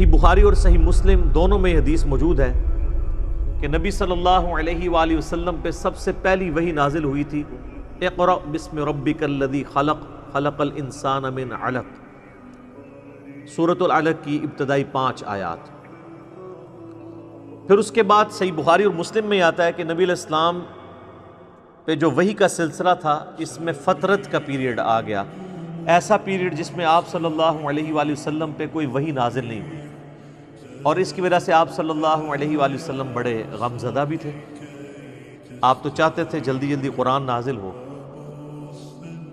صحیح بخاری اور صحیح مسلم دونوں میں یہ حدیث موجود ہے کہ نبی صلی اللہ علیہ وآلہ وسلم پہ سب سے پہلی وحی نازل ہوئی تھی، اقرأ بسم ربک الذی خلق خلق الانسان من علق، سورۃ العلق کی ابتدائی 5 آیات۔ پھر اس کے بعد صحیح بخاری اور مسلم میں آتا ہے کہ نبی علیہ السلام پہ جو وحی کا سلسلہ تھا اس میں فترت کا پیریڈ آ گیا، ایسا پیریڈ جس میں آپ صلی اللہ علیہ وآلہ وسلم پہ کوئی وحی نازل نہیں ہوئی، اور اس کی وجہ سے آپ صلی اللہ علیہ وآلہ وسلم بڑے غم زدہ بھی تھے۔ آپ تو چاہتے تھے جلدی جلدی قرآن نازل ہو،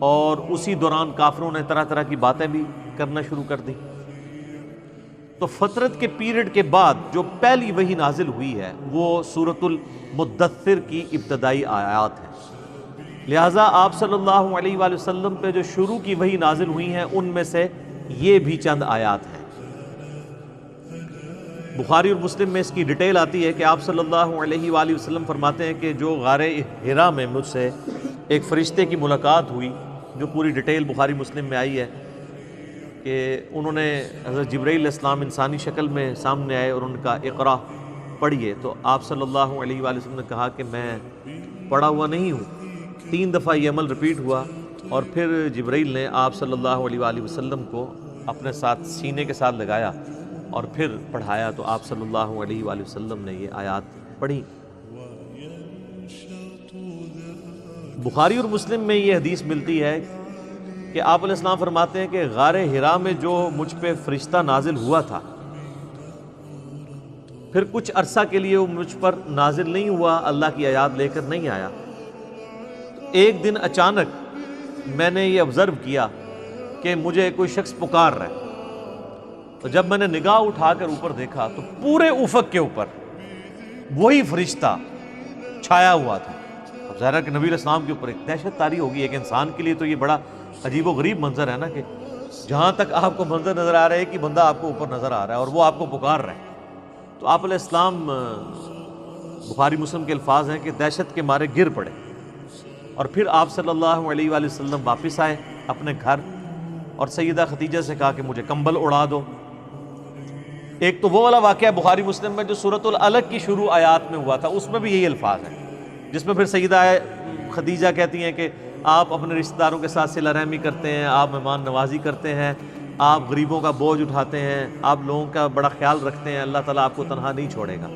اور اسی دوران کافروں نے طرح طرح کی باتیں بھی کرنا شروع کر دی۔ تو فترت کے پیریڈ کے بعد جو پہلی وحی نازل ہوئی ہے وہ سورۃ المدثر کی ابتدائی آیات ہیں، لہٰذا آپ صلی اللہ علیہ وآلہ وسلم پہ جو شروع کی وحی نازل ہوئی ہیں ان میں سے یہ بھی چند آیات ہیں۔ بخاری اور مسلم میں اس کی ڈیٹیل آتی ہے کہ آپ صلی اللہ علیہ وآلہ وسلم فرماتے ہیں کہ جو غار حرا میں مجھ سے ایک فرشتے کی ملاقات ہوئی، جو پوری ڈیٹیل بخاری مسلم میں آئی ہے کہ انہوں نے حضرت جبرائیل علیہ السلام انسانی شکل میں سامنے آئے اور ان کا اقرا پڑھیے، تو آپ صلی اللہ علیہ وآلہ وسلم نے کہا کہ میں پڑھا ہوا نہیں ہوں۔ 3 دفعہ یہ عمل ریپیٹ ہوا، اور پھر جبرائیل نے آپ صلی اللہ علیہ وآلہ وسلم کو اپنے ساتھ سینے کے ساتھ لگایا اور پھر پڑھایا، تو آپ صلی اللہ علیہ وآلہ وسلم نے یہ آیات پڑھی۔ بخاری اور مسلم میں یہ حدیث ملتی ہے کہ آپ علیہ السلام فرماتے ہیں کہ غار حرا میں جو مجھ پہ فرشتہ نازل ہوا تھا، پھر کچھ عرصہ کے لیے وہ مجھ پر نازل نہیں ہوا، اللہ کی آیات لے کر نہیں آیا۔ ایک دن اچانک میں نے یہ آبزرو کیا کہ مجھے کوئی شخص پکار رہا ہے، تو جب میں نے نگاہ اٹھا کر اوپر دیکھا تو پورے افق کے اوپر وہی فرشتہ چھایا ہوا تھا۔ اب ظاہر ہے کہ نبی علیہ السلام کے اوپر ایک دہشت طاری ہوگی، ایک انسان کے لیے تو یہ بڑا عجیب و غریب منظر ہے نا، کہ جہاں تک آپ کو منظر نظر آ رہا ہے کہ بندہ آپ کو اوپر نظر آ رہا ہے اور وہ آپ کو پکار رہا ہے۔ تو آپ علیہ السلام، بخاری مسلم کے الفاظ ہیں کہ دہشت کے مارے گر پڑے، اور پھر آپ صلی اللہ علیہ وآلہ وسلم واپس آئے اپنے گھر، اور سیدہ خدیجہ سے کہا کہ مجھے کمبل اڑا دو۔ ایک تو وہ والا واقعہ بخاری مسلم میں جو سورۃ العلق کی شروع آیات میں ہوا تھا، اس میں بھی یہی الفاظ ہیں، جس میں پھر سیدہ خدیجہ کہتی ہیں کہ آپ اپنے رشتہ داروں کے ساتھ صلہ رحمی کرتے ہیں، آپ مہمان نوازی کرتے ہیں، آپ غریبوں کا بوجھ اٹھاتے ہیں، آپ لوگوں کا بڑا خیال رکھتے ہیں، اللہ تعالیٰ آپ کو تنہا نہیں چھوڑے گا۔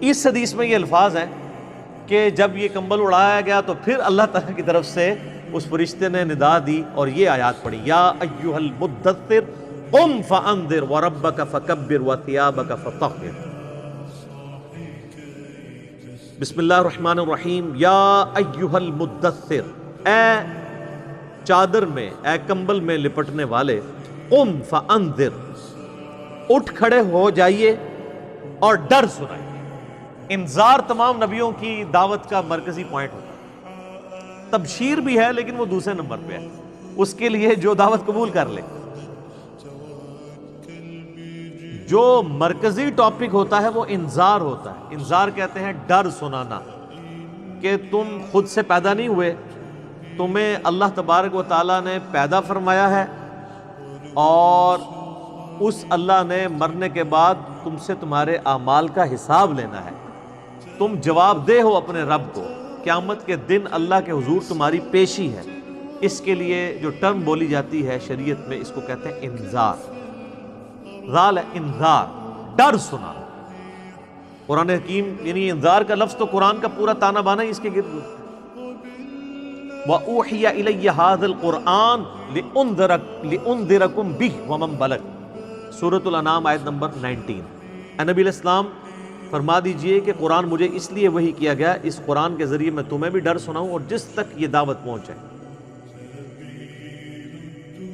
اس حدیث میں یہ الفاظ ہیں کہ جب یہ کمبل اڑایا گیا تو پھر اللہ تعالیٰ کی طرف سے اس فرشتے نے ندا دی اور یہ آیات پڑھی، یا ایھا المدثر قم فانذر وربک فکبر وثیابک فطہر۔ بسم اللہ الرحمن الرحیم، یا ایھا المدثر، اے چادر میں، اے کمبل میں لپٹنے والے، قم فانذر، اٹھ کھڑے ہو جائیے اور ڈر سنائیے۔ انذار تمام نبیوں کی دعوت کا مرکزی پوائنٹ ہوتا ہے، تبشیر بھی ہے لیکن وہ دوسرے نمبر پہ ہے، اس کے لیے جو دعوت قبول کر لے۔ جو مرکزی ٹاپک ہوتا ہے وہ انذار ہوتا ہے۔ انذار کہتے ہیں ڈر سنانا، کہ تم خود سے پیدا نہیں ہوئے، تمہیں اللہ تبارک و تعالیٰ نے پیدا فرمایا ہے، اور اس اللہ نے مرنے کے بعد تم سے تمہارے اعمال کا حساب لینا ہے، تم جواب دہ ہو اپنے رب کو، قیامت کے دن اللہ کے حضور تمہاری پیشی ہے۔ اس کے لیے جو ٹرم بولی جاتی ہے شریعت میں، اس کو کہتے ہیں انذار۔ ذال انذار، ڈر سنا۔ قرآن حکیم یعنی انذار کا لفظ تو قرآن کا پورا تانا بانا ہی اس کے گرد۔ وَأُوحِيَ إِلَيَّ هَذَا الْقُرْآنُ لِأُنذِرَكُمْ بِهِ وَمَنْ بَلَغَ، سورۃ الانعام آیت نمبر 19۔ اے نبی علیہ السلام فرما دیجئے کہ قرآن مجھے اس لیے وحی کیا گیا، اس قرآن کے ذریعے میں تمہیں بھی ڈر سناؤں اور جس تک یہ دعوت پہنچے۔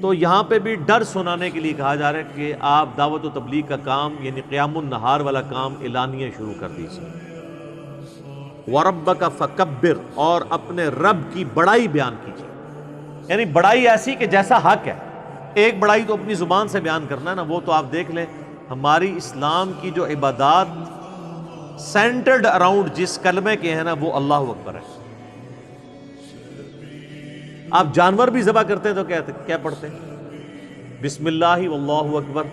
تو یہاں پہ بھی ڈر سنانے کے لیے کہا جا رہا ہے کہ آپ دعوت و تبلیغ کا کام یعنی قیام النہار والا کام اعلانیہ شروع کر دیجیے۔ وَرَبَّكَ فَكَبِّرْ، اور اپنے رب کی بڑائی بیان کیجیے، یعنی بڑائی ایسی کہ جیسا حق ہے۔ ایک بڑائی تو اپنی زبان سے بیان کرنا ہے نا، وہ تو آپ دیکھ لیں ہماری اسلام کی جو عبادات سینٹرڈ اراؤنڈ جس کلمے کے ہیں نا، وہ اللہ اکبر ہے۔ آپ جانور بھی ذبح کرتے ہیں تو کیا پڑھتے ہیں؟ بسم اللہ واللہ اکبر،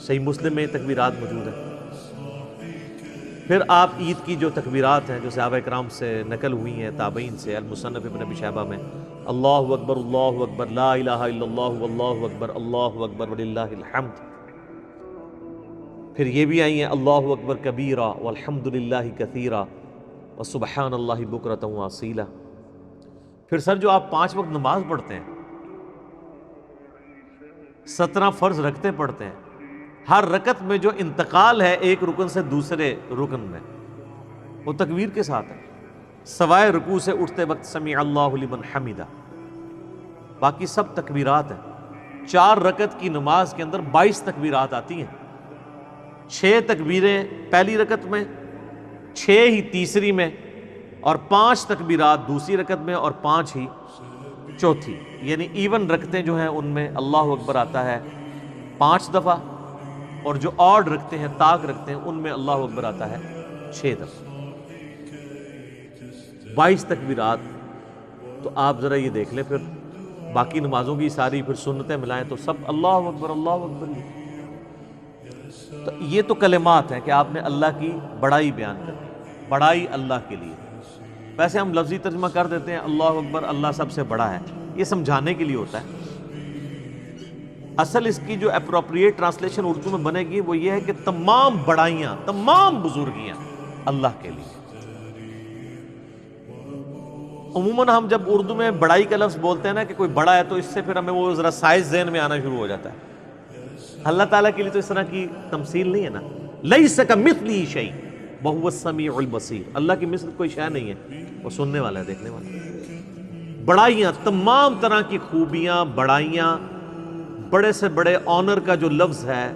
صحیح مسلم میں تکبیرات موجود ہیں۔ پھر آپ عید کی جو تکبیرات ہیں جو صحابہ کرام سے نقل ہوئی ہیں، تابعین سے، المصنف ابن ابی شیبہ میں، اللہ اکبر لا الہ الا اللہ اللہ اکبر وللہ الحمد۔ پھر یہ بھی آئی ہیں اللہ اکبر کبیرہ والحمد للہ کثیرہ وسبحان اللہ بکرۃ واصیلہ۔ پھر سر جو آپ 5 وقت نماز پڑھتے ہیں، 17 فرض رکھتے پڑھتے ہیں، ہر رکعت میں جو انتقال ہے ایک رکن سے دوسرے رکن میں، وہ تکبیر کے ساتھ ہے، سوائے رکوع سے اٹھتے وقت سمیع اللہ لمن حمدہ، باقی سب تکبیرات ہیں۔ 4 رکعت کی نماز کے اندر 22 تکبیرات آتی ہیں، 6 تکبیریں پہلی رکعت میں، 6 ہی تیسری میں، اور 5 تکبیرات دوسری رکعت میں، اور 5 ہی چوتھی، یعنی ایون رکھتے جو ہیں ان میں اللہ اکبر آتا ہے 5 دفعہ، اور جو آڈ رکھتے ہیں، طاق رکھتے ہیں، ان میں اللہ اکبر آتا ہے 6 دفعہ۔ 22 تکبیرات، تو آپ ذرا یہ دیکھ لیں، پھر باقی نمازوں کی ساری پھر سنتیں ملائیں تو سب اللہ اکبر ہی۔ تو یہ تو کلمات ہیں کہ آپ نے اللہ کی بڑائی بیان کرنی، بڑائی اللہ کے لیے۔ ویسے ہم لفظی ترجمہ کر دیتے ہیں اللہ اکبر، اللہ سب سے بڑا ہے، یہ سمجھانے کے لیے ہوتا ہے۔ اصل اس کی جو اپروپریٹ ٹرانسلیشن اردو میں بنے گی وہ یہ ہے کہ تمام بڑائیاں، تمام بزرگیاں اللہ کے لیے۔ عموماً ہم جب اردو میں بڑائی کا لفظ بولتے ہیں نا کہ کوئی بڑا ہے، تو اس سے پھر ہمیں وہ ذرا سائز ذہن میں آنا شروع ہو جاتا ہے۔ اللہ تعالیٰ کے لیے تو اس طرح کی تمثیل نہیں ہے نا، لیس کمثلہ شیء وہو السمیع البصیر، اللہ کی مثل کوئی شے نہیں ہے، وہ سننے والا ہے، دیکھنے والا ہے۔ بڑائیاں، تمام طرح کی خوبیاں، بڑائیاں، بڑے سے بڑے آنر کا جو لفظ ہے،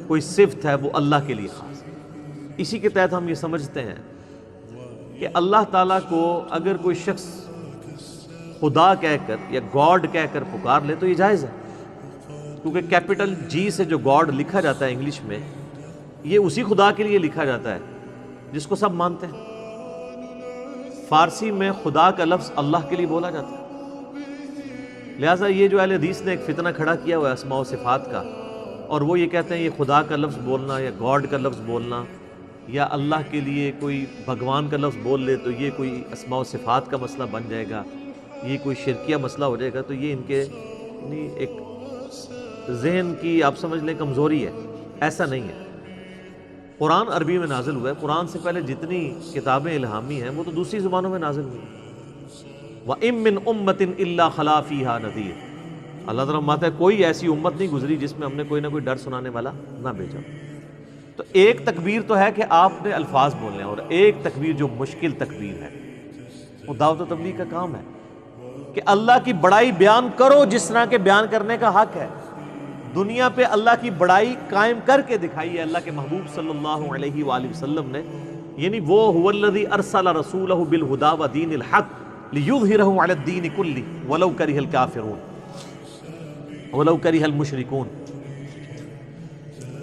کوئی صفت ہے، وہ اللہ کے لیے خاص ہے۔ اسی کے تحت ہم یہ سمجھتے ہیں کہ اللہ تعالیٰ کو اگر کوئی شخص خدا کہہ کر یا گاڈ کہہ کر پکار لے تو یہ جائز ہے، کیونکہ کیپٹل جی سے جو گاڈ لکھا جاتا ہے انگلش میں، یہ اسی خدا کے لیے لکھا جاتا ہے جس کو سب مانتے ہیں۔ فارسی میں خدا کا لفظ اللہ کے لیے بولا جاتا ہے، لہٰذا یہ جو اہل حدیث نے ایک فتنہ کھڑا کیا ہوا ہے اسماء و صفات کا، اور وہ یہ کہتے ہیں یہ خدا کا لفظ بولنا یا گاڈ کا لفظ بولنا یا اللہ کے لیے کوئی بھگوان کا لفظ بول لے تو یہ کوئی اسماء و صفات کا مسئلہ بن جائے گا، یہ کوئی شرکیہ مسئلہ ہو جائے گا، تو یہ ان کے ایک ذہن کی آپ سمجھ لیں کمزوری ہے، ایسا نہیں ہے۔ قرآن عربی میں نازل ہوا ہے، قرآن سے پہلے جتنی کتابیں الہامی ہیں وہ تو دوسری زبانوں میں نازل ہوئی ہیں۔ وَإِن مِّنْ أُمَّةٍ إِلَّا خَلَا فِيهَا نَذِيرٌ، اللہ تعالیٰ فرماتا ہے کوئی ایسی امت نہیں گزری جس میں ہم نے کوئی نہ کوئی ڈر سنانے والا نہ بھیجا۔ تو ایک تکبیر تو ہے کہ آپ نے الفاظ بولنے ہیں، اور ایک تکبیر جو مشکل تکبیر ہے وہ دعوت و تبلیغ کا کام ہے کہ اللہ کی بڑائی بیان کرو جس طرح کے بیان کرنے کا حق ہے۔ دنیا پہ اللہ کی بڑائی قائم کر کے دکھائی ہے اللہ کے محبوب صلی اللہ علیہ وآلہ وسلم نے، یعنی وہ هو الذی ارسل رسولہ بالہدی ودین الحق لیظہرہ علی الدین کلہ ولو کرہ الکافرون ولو کرہ المشرکون۔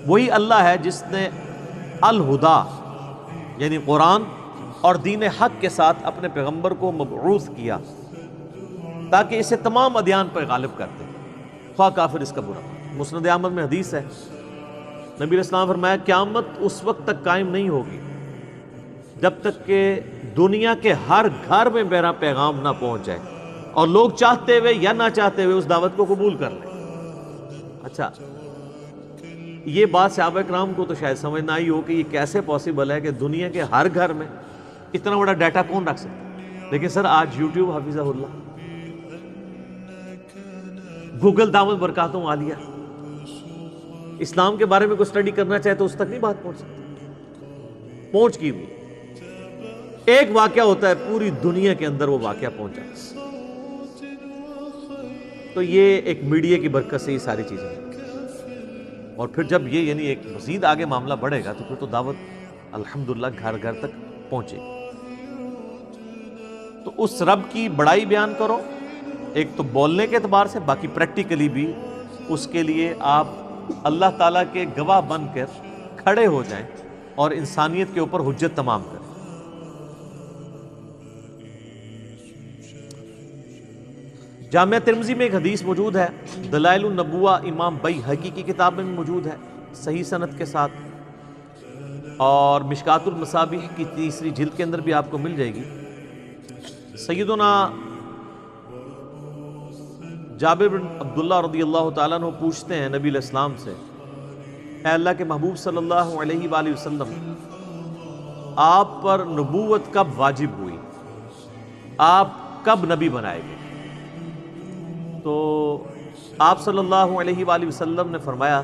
وہی اللہ ہے جس نے الہدی یعنی قرآن اور دین حق کے ساتھ اپنے پیغمبر کو مبعوث کیا تاکہ اسے تمام ادیان پر غالب کر دے، خواہ کافر اس کا برا۔ مسند احمد میں حدیث ہے، نبی علیہ السلام فرمایا قیامت اس وقت تک قائم نہیں ہوگی جب تک کہ دنیا کے ہر گھر میں میرا پیغام نہ پہنچ جائے اور لوگ چاہتے ہوئے یا نہ چاہتے ہوئے اس دعوت کو قبول کر لیں۔ اچھا، یہ بات صحابہ کرام کو تو شاید سمجھ نہ آئی ہو کہ یہ کیسے پاسبل ہے کہ دنیا کے ہر گھر میں اتنا بڑا ڈیٹا کون رکھ سکتا ہے؟ لیکن سر آج یوٹیوب حفظہ اللہ، گوگل دامت برکاتوں عالیہ، اسلام کے بارے میں کوئی اسٹڈی کرنا چاہے تو اس تک نہیں بات پہنچ سکتی، پہنچ کی بھی ایک واقعہ ہوتا ہے پوری دنیا کے اندر وہ واقعہ پہنچا۔ تو یہ ایک میڈیا کی برکت سے یہ ساری چیزیں ہیں، اور پھر جب یہ یعنی ایک مزید آگے معاملہ بڑھے گا تو پھر تو دعوت الحمدللہ گھر گھر تک پہنچے گی۔ تو اس رب کی بڑائی بیان کرو، ایک تو بولنے کے اعتبار سے، باقی پریکٹیکلی بھی اس کے لیے آپ اللہ تعالیٰ کے گواہ بن کر کھڑے ہو جائیں اور انسانیت کے اوپر حجت تمام کریں۔ جامعہ ترمذی میں ایک حدیث موجود ہے، دلائل النبوہ امام بیہقی کی کتاب میں موجود ہے، صحیح سند کے ساتھ، اور مشکات المصابیح کی 3 جلد کے اندر بھی آپ کو مل جائے گی۔ سیدنا جابر بن عبداللہ رضی اللہ تعالیٰ عنہ پوچھتے ہیں نبی علیہ السلام سے، اے اللہ کے محبوب صلی اللہ علیہ وآلہ وسلم، آپ پر نبوت کب واجب ہوئی؟ آپ کب نبی بنائے گئے؟ تو آپ صلی اللہ علیہ وآلہ وسلم نے فرمایا،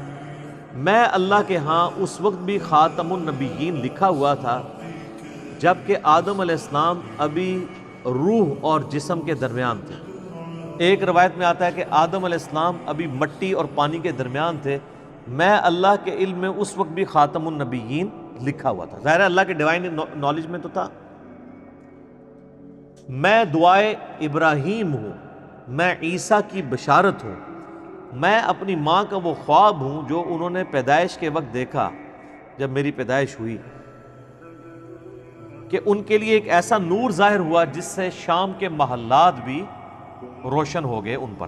میں اللہ کے ہاں اس وقت بھی خاتم النبیین لکھا ہوا تھا جبکہ آدم علیہ السلام ابھی روح اور جسم کے درمیان تھے۔ ایک روایت میں آتا ہے کہ آدم علیہ السلام ابھی مٹی اور پانی کے درمیان تھے، میں اللہ کے علم میں اس وقت بھی خاتم النبیین لکھا ہوا تھا۔ ظاہر ہے اللہ کے ڈیوائن نالج میں تو تھا۔ میں دعائے ابراہیم ہوں، میں عیسیٰ کی بشارت ہوں، میں اپنی ماں کا وہ خواب ہوں جو انہوں نے پیدائش کے وقت دیکھا جب میری پیدائش ہوئی، کہ ان کے لیے ایک ایسا نور ظاہر ہوا جس سے شام کے محلات بھی روشن ہو گئے ان پر۔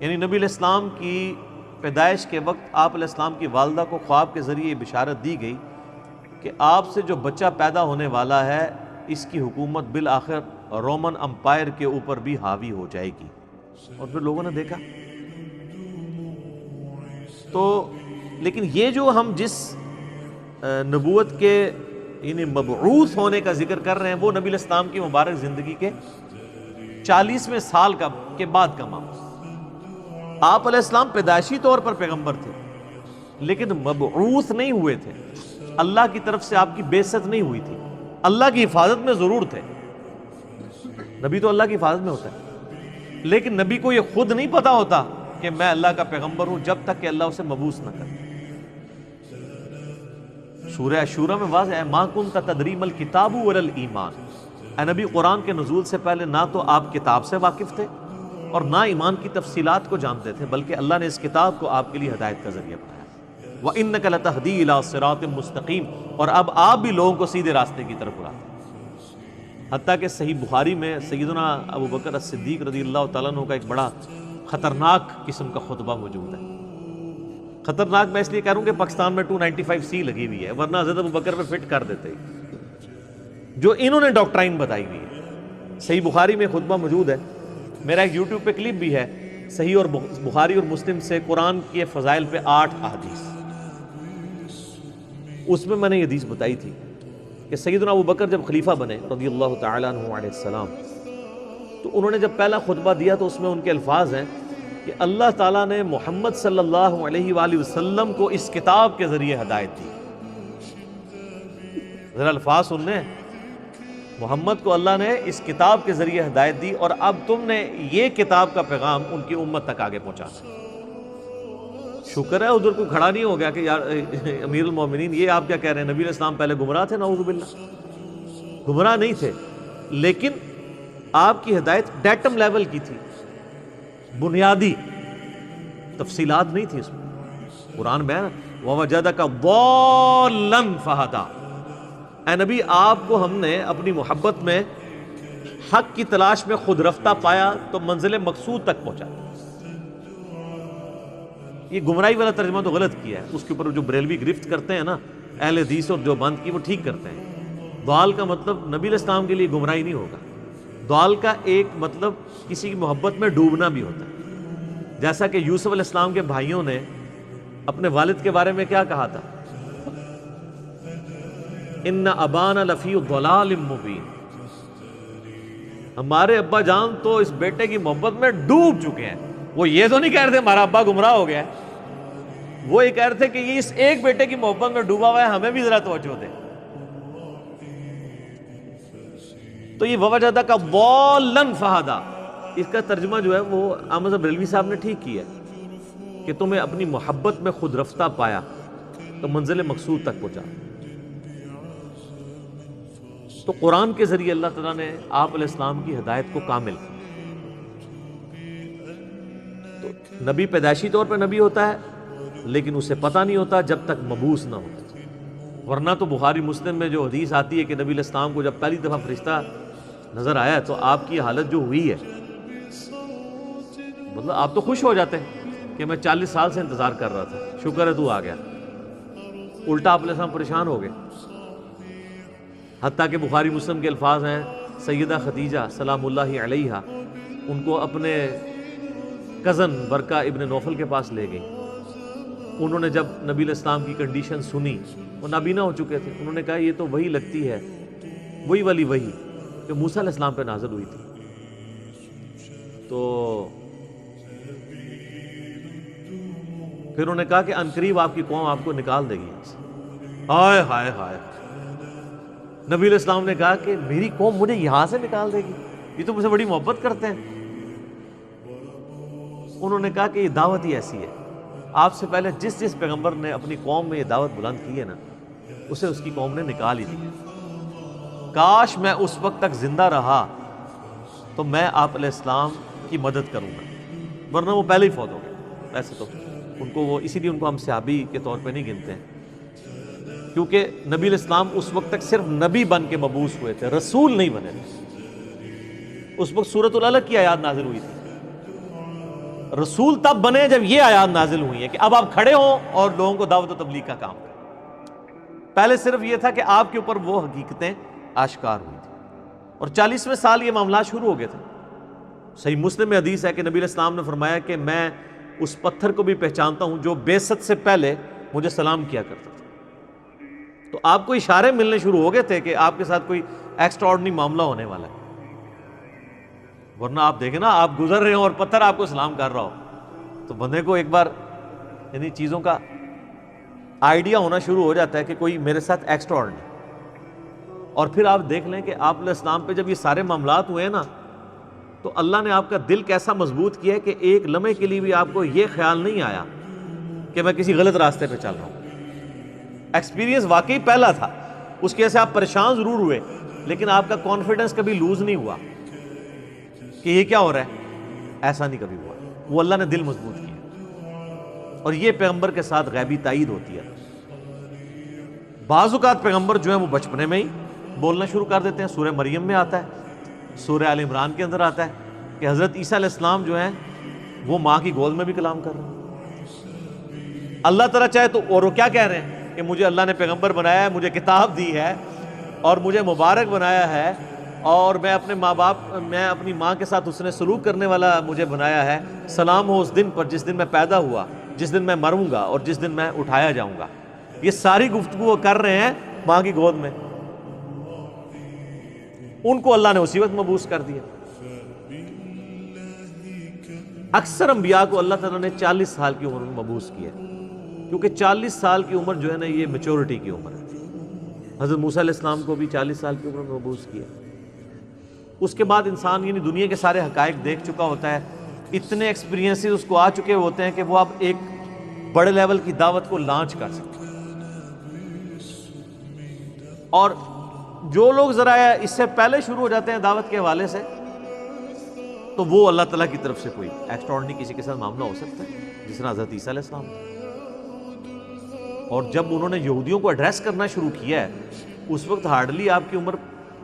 یعنی نبی علیہ السلام کی پیدائش کے وقت آپ علیہ السلام کی والدہ کو خواب کے ذریعے بشارت دی گئی کہ آپ سے جو بچہ پیدا ہونے والا ہے اس کی حکومت بالآخر رومن امپائر کے اوپر بھی حاوی ہو جائے گی۔ اور پھر لوگوں نے دیکھا۔ تو لیکن یہ جو ہم جس نبوت کے یعنی مبعوث ہونے کا ذکر کر رہے ہیں وہ نبی علیہ السلام کی مبارک زندگی کے 40ویں سال کے بعد کا معاملہ۔ آپ علیہ السلام پیدائشی طور پر پیغمبر تھے لیکن مبعوث نہیں ہوئے تھے، اللہ کی طرف سے آپ کی بعثت نہیں ہوئی تھی، اللہ کی حفاظت میں ضرور تھے۔ نبی تو اللہ کی حفاظت میں ہوتا ہے، لیکن نبی کو یہ خود نہیں پتا ہوتا کہ میں اللہ کا پیغمبر ہوں جب تک کہ اللہ اسے مبعوث نہ کرے۔ سورہ شورى میں واضح ہے، ما کنت تدری ما الکتاب ولا الایمان۔ اے نبی، قرآن کے نزول سے پہلے نہ تو آپ کتاب سے واقف تھے اور نہ ایمان کی تفصیلات کو جانتے تھے، بلکہ اللہ نے اس کتاب کو آپ کے لیے ہدایت کا ذریعہ بنایا۔ وَإِنَّكَ لَتَهْدِي إِلَىٰ صِرَاطٍ مُسْتَقِيمٍ، اور اب آپ بھی لوگوں کو سیدھے راستے کی طرف بلاتے ہیں۔ حتیٰ کہ صحیح بخاری میں سیدنا ابو بکر الصدیق رضی اللہ تعالیٰ عنہ کا ایک بڑا خطرناک قسم کا خطبہ موجود ہے۔ خطرناک میں اس لیے کہہ رہا ہوں کہ پاکستان میں 295C لگی ہوئی ہے، ورنہ حضرت ابو بکر پہ فٹ کر دیتے جو انہوں نے ڈاکٹرائن بتائی ہوئی ہے۔ صحیح بخاری میں خطبہ موجود ہے، میرا ایک یوٹیوب پہ کلپ بھی ہے، صحیح اور بخاری اور مسلم سے قرآن کے فضائل پہ 8 احادیث۔ اس میں نے یہ حدیث بتائی تھی کہ سیدنا ابو بکر جب خلیفہ بنے رضی اللہ تعالیٰ عنہ علیہ السلام، تو انہوں نے جب پہلا خطبہ دیا تو اس میں ان کے الفاظ ہیں کہ اللہ تعالیٰ نے محمد صلی اللہ علیہ وآلہ وسلم کو اس کتاب کے ذریعے ہدایت دی۔ ذرا الفاظ سننے، محمد کو اللہ نے اس کتاب کے ذریعے ہدایت دی اور اب تم نے یہ کتاب کا پیغام ان کی امت تک آگے پہنچانا۔ شکر ہے ادھر کوئی کھڑا نہیں ہو گیا کہ یار امیر المومنین یہ آپ کیا کہہ رہے ہیں، نبی علیہ السلام پہلے گمراہ تھے، نعوذ باللہ۔ گمراہ نہیں تھے، لیکن آپ کی ہدایت ڈیٹم لیول کی تھی، بنیادی تفصیلات نہیں تھی اس میں۔ قرآن میں ہے وَوَجَدَكَ ضَالًّا فَهَدَىٰ، اے نبی آپ کو ہم نے اپنی محبت میں حق کی تلاش میں خود رفتہ پایا تو منزل مقصود تک پہنچا۔ یہ گمراہی والا ترجمہ تو غلط کیا ہے، اس کے اوپر جو بریلوی گرفت کرتے ہیں نا اہل حدیث اور دیوبند کی، وہ ٹھیک کرتے ہیں۔ ضال کا مطلب نبی علیہ السلام کے لیے گمراہی نہیں ہوگا، ضال کا ایک مطلب کسی کی محبت میں ڈوبنا بھی ہوتا ہے، جیسا کہ یوسف علیہ السلام کے بھائیوں نے اپنے والد کے بارے میں کیا کہا تھا، ان ابانا لفی ضلال مبین، ہمارے ابا جان تو اس بیٹے کی محبت میں ڈوب چکے ہیں۔ وہ یہ تو نہیں کہہ رہے تھے ہمارا ابا گمراہ ہو گیا ہے، وہ یہ کہہ رہے تھے کہ یہ اس ایک بیٹے کی محبت میں ڈوبا ہوا ہے، ہمیں بھی ذرا توجہ دے۔ تو یہ وَوَجَدَكَ ضَالًّا فَهَدَىٰ، اس کا ترجمہ جو ہے وہ احمد بریلوی صاحب نے ٹھیک کیا ہے کہ تمہیں اپنی محبت میں خود رفتہ پایا تو منزل مقصود تک پہنچا۔ تو قرآن کے ذریعے اللہ تعالیٰ نے آپ علیہ السلام کی ہدایت کو کامل کیا۔ تو نبی پیدائشی طور پر نبی ہوتا ہے لیکن اسے پتہ نہیں ہوتا جب تک مبعوث نہ ہوتا، ورنہ تو بخاری مسلم میں جو حدیث آتی ہے کہ نبی علیہ السلام کو جب پہلی دفعہ فرشتہ نظر آیا تو آپ کی حالت جو ہوئی ہے، مطلب آپ تو خوش ہو جاتے ہیں کہ میں 40 سال سے انتظار کر رہا تھا، شکر ہے تو آ گیا۔ الٹا آپ علیہ السلام پریشان ہو گئے، حتیٰ کہ بخاری مسلم کے الفاظ ہیں سیدہ خدیجہ سلام اللہ علیہا ان کو اپنے کزن برقہ ابن نوفل کے پاس لے گئی. انہوں نے جب نبی علیہ السلام کی کنڈیشن سنی، وہ نابینا ہو چکے تھے، انہوں نے کہا یہ تو وہی لگتی ہے، وہی والی وہی کہ موسیٰ علیہ السلام پہ نازل ہوئی تھی. تو پھر انہوں نے کہا کہ عنقریب آپ کی قوم آپ کو نکال دے گی یہاں سے. ہائے ہائے ہائے. نبی علیہ السلام نے کہا کہ میری قوم مجھے یہاں سے نکال دے گی، یہ تو مجھ سے بڑی محبت کرتے ہیں. انہوں نے کہا کہ یہ دعوت ہی ایسی ہے، آپ سے پہلے جس جس پیغمبر نے اپنی قوم میں یہ دعوت بلند کی ہے نا، اسے اس کی قوم نے نکال ہی دی. کاش میں اس وقت تک زندہ رہا تو میں آپ علیہ السلام کی مدد کروں گا، ورنہ وہ پہلے ہی فوت ہو گئے. ویسے تو ان کو وہ اسی لیے ان کو ہم صحابی کے طور پہ نہیں گنتے ہیں، کیونکہ نبی علیہ السلام اس وقت تک صرف نبی بن کے مبعوث ہوئے تھے، رسول نہیں بنے تھے. اس وقت سورۃ العلق کی آیات نازل ہوئی تھی. رسول تب بنے جب یہ آیات نازل ہوئی ہیں کہ اب آپ کھڑے ہوں اور لوگوں کو دعوت و تبلیغ کا کام کریں. پہلے صرف یہ تھا کہ آپ کے اوپر وہ حقیقتیں آشکار ہوئی تھی، اور 40ویں سال یہ معاملات شروع ہو گئے تھے. صحیح مسلم میں حدیث ہے کہ نبی علیہ السلام نے فرمایا کہ میں اس پتھر کو بھی پہچانتا ہوں جو بعثت سے پہلے مجھے سلام کیا کرتا تھا. تو آپ کو اشارے ملنے شروع ہو گئے تھے کہ آپ کے ساتھ کوئی ایکسٹرا آرڈنری معاملہ ہونے والا ہے. ورنہ آپ دیکھیں نا، آپ گزر رہے ہوں اور پتھر آپ کو سلام کر رہا ہو تو بندے کو ایک بار یعنی چیزوں کا آئیڈیا ہونا شروع ہو جاتا ہے کہ کوئی میرے ساتھ ایکسٹرا آرڈنری. اور پھر آپ دیکھ لیں کہ آپ علیہ السلام پہ جب یہ سارے معاملات ہوئے ہیں نا، تو اللہ نے آپ کا دل کیسا مضبوط کیا ہے کہ ایک لمحے کے لیے بھی آپ کو یہ خیال نہیں آیا کہ میں کسی غلط راستے پہ چل رہا ہوں. ایکسپیرینس واقعی پہلا تھا، اس کی وجہ سے آپ پریشان ضرور ہوئے، لیکن آپ کا کانفیڈنس کبھی لوز نہیں ہوا کہ یہ کیا ہو رہا ہے. ایسا نہیں کبھی ہوا. وہ اللہ نے دل مضبوط کیا، اور یہ پیغمبر کے ساتھ غیبی تائید ہوتی ہے. بعض اوقات پیغمبر جو ہیں وہ بچپنے میں ہی بولنا شروع کر دیتے ہیں. سورہ مریم میں آتا ہے، سورہ آل عمران کے اندر آتا ہے کہ حضرت عیسیٰ علیہ السلام جو ہیں وہ ماں کی گود میں بھی کلام کر رہے ہیں. اللہ تعالیٰ چاہے تو، اور وہ کیا کہہ رہے ہیں کہ مجھے اللہ نے پیغمبر بنایا ہے، مجھے کتاب دی ہے اور مجھے مبارک بنایا ہے، اور میں اپنے ماں باپ، میں اپنی ماں کے ساتھ اس نے سلوک کرنے والا مجھے بنایا ہے. سلام ہو اس دن پر جس دن میں پیدا ہوا، جس دن میں مروں گا اور جس دن میں اٹھایا جاؤں گا. یہ ساری گفتگو وہ کر رہے ہیں ماں کی گود میں. ان کو اللہ نے اسی وقت مبعوث کر دیا. اکثر انبیاء کو اللہ تعالیٰ نے 40 سال کی عمر میں مبعوث کیا، کیونکہ 40 سال کی عمر جو ہے نا یہ میچورٹی کی عمر ہے. حضرت موسیٰ علیہ السلام کو بھی 40 سال کی عمر میں مبعوث کیا. اس کے بعد انسان یعنی دنیا کے سارے حقائق دیکھ چکا ہوتا ہے، اتنے ایکسپیرینسز اس کو آ چکے ہوتے ہیں کہ وہ اب ایک بڑے لیول کی دعوت کو لانچ کر سکتے ہیں. اور جو لوگ ذرا اس سے پہلے شروع ہو جاتے ہیں دعوت کے حوالے سے، تو وہ اللہ تعالیٰ کی طرف سے کوئی ایکسٹرا آرڈنری کسی کے ساتھ معاملہ ہو سکتا ہے، جس طرح حضرت عیسیٰ علیہ السلام تھا. اور جب انہوں نے یہودیوں کو ایڈریس کرنا شروع کیا ہے، اس وقت ہارڈلی آپ کی عمر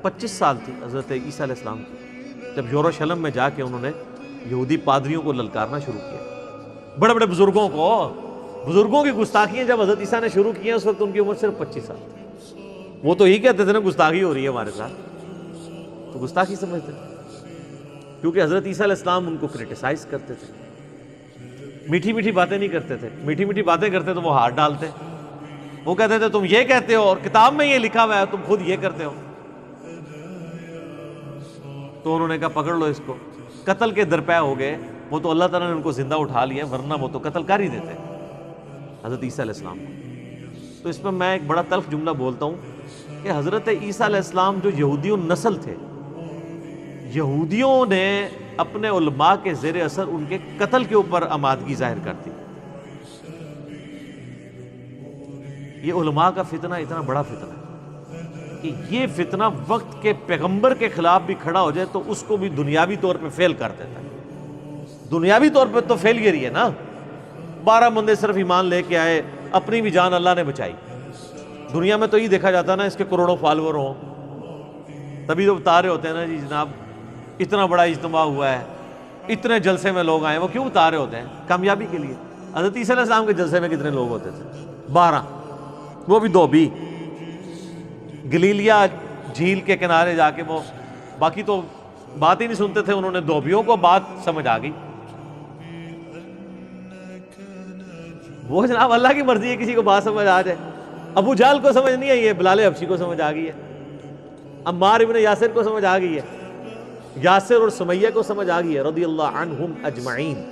25 سال تھی حضرت عیسیٰ علیہ السلام کی، جب یروشلم میں جا کے انہوں نے یہودی پادریوں کو للکارنا شروع کیا. بڑے بڑے بزرگوں کی گستاخیاں جب حضرت عیسیٰ نے شروع کی ہیں، اس وقت ان کی عمر صرف 25 سال تھی. وہ تو ہی کہتے تھے نا گستاخی ہو رہی ہے ہمارے ساتھ، تو گستاخی سمجھتے تھے، کیونکہ حضرت عیسیٰ علیہ السلام ان کو کرٹیسائز کرتے تھے. میٹھی میٹھی باتیں نہیں کرتے تھے، میٹھی میٹھی باتیں کرتے تو وہ ہاتھ ڈالتے. وہ کہتے تھے تم یہ کہتے ہو اور کتاب میں یہ لکھا ہوا ہے، تم خود یہ کرتے ہو. تو انہوں نے کہا پکڑ لو اس کو. قتل کے درپے ہو گئے. وہ تو اللہ تعالیٰ نے ان کو زندہ اٹھا لیا، ورنہ وہ تو قتل کر ہی دیتے حضرت عیسیٰ علیہ السلام کو. تو اس میں میں ایک بڑا تلخ جملہ بولتا ہوں کہ حضرت عیسیٰ علیہ السلام جو یہودیوں نسل تھے، یہودیوں نے اپنے علماء کے زیر اثر ان کے قتل کے اوپر آمادگی ظاہر کر دی. یہ علماء کا فتنہ اتنا بڑا فتنہ ہے کہ یہ فتنہ وقت کے پیغمبر کے خلاف بھی کھڑا ہو جائے تو اس کو بھی دنیاوی طور پہ فیل کر دیتا ہے. دنیاوی طور پہ تو فیل ہی ہے نا. 12 بندے صرف ایمان لے کے آئے، اپنی بھی جان اللہ نے بچائی. دنیا میں تو یہ دیکھا جاتا نا اس کے کروڑوں فالوور ہوں، تبھی تو بتا رہے ہوتے ہیں نا جی جناب اتنا بڑا اجتماع ہوا ہے، اتنے جلسے میں لوگ آئے. وہ کیوں بتا رہے ہوتے ہیں؟ کامیابی کے لیے. حضرت عیسیٰ علیہ السلام کے جلسے میں کتنے لوگ ہوتے تھے؟ 12. وہ بھی دھوبی گلیلیا جھیل کے کنارے جا کے، وہ باقی تو بات ہی نہیں سنتے تھے، انہوں نے دھوبیوں کو بات سمجھ آ گئی. وہ جناب اللہ کی مرضی ہے کسی کو بات سمجھ آ جائے. ابو جہل کو سمجھ نہیں آئی ہے، بلال حبشی کو سمجھ آ گئی ہے، عمار ابن یاسر کو سمجھ آ گئی ہے، یاسر اور سمیہ کو سمجھ آ گئی ہے رضی اللہ عنہم اجمعین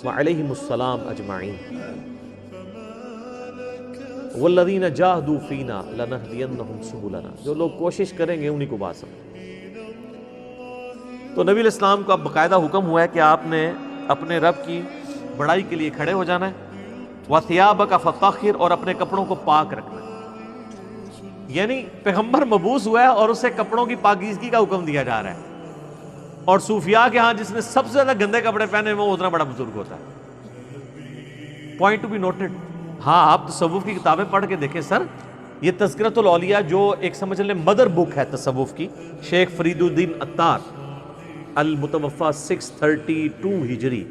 وعلیہم السلام اجمعین. والذین جاہدوا فینا لنہدینہم سبلنا، جو لوگ کوشش کریں گے انہی کو بات سمجھ. تو نبی علیہ السلام کا باقاعدہ حکم ہوا ہے کہ آپ نے اپنے رب کی بڑائی کے لیے کھڑے ہو جانا ہے. وَثِيَابَكَ فَطَهِّرْ، اور اپنے کپڑوں کو پاک رکھنا ہے. یعنی پیغمبر مبعوث ہوا ہے اور اسے کپڑوں کی پاکیزگی کا حکم دیا جا رہا ہے. اور صوفیاء کے ہاں جس نے سب سے زیادہ گندے کپڑے پہنے وہ اتنا بڑا بزرگ ہوتا ہے. Point to be noted. ہاں آپ تصوف کی کتابیں پڑھ کے دیکھیں سر، یہ تذکرۃ الاولیاء جو ایک سمجھ لیں مدر بک ہے تصوف کی، شیخ فرید الدین عطار المتوفی 632 ہجری،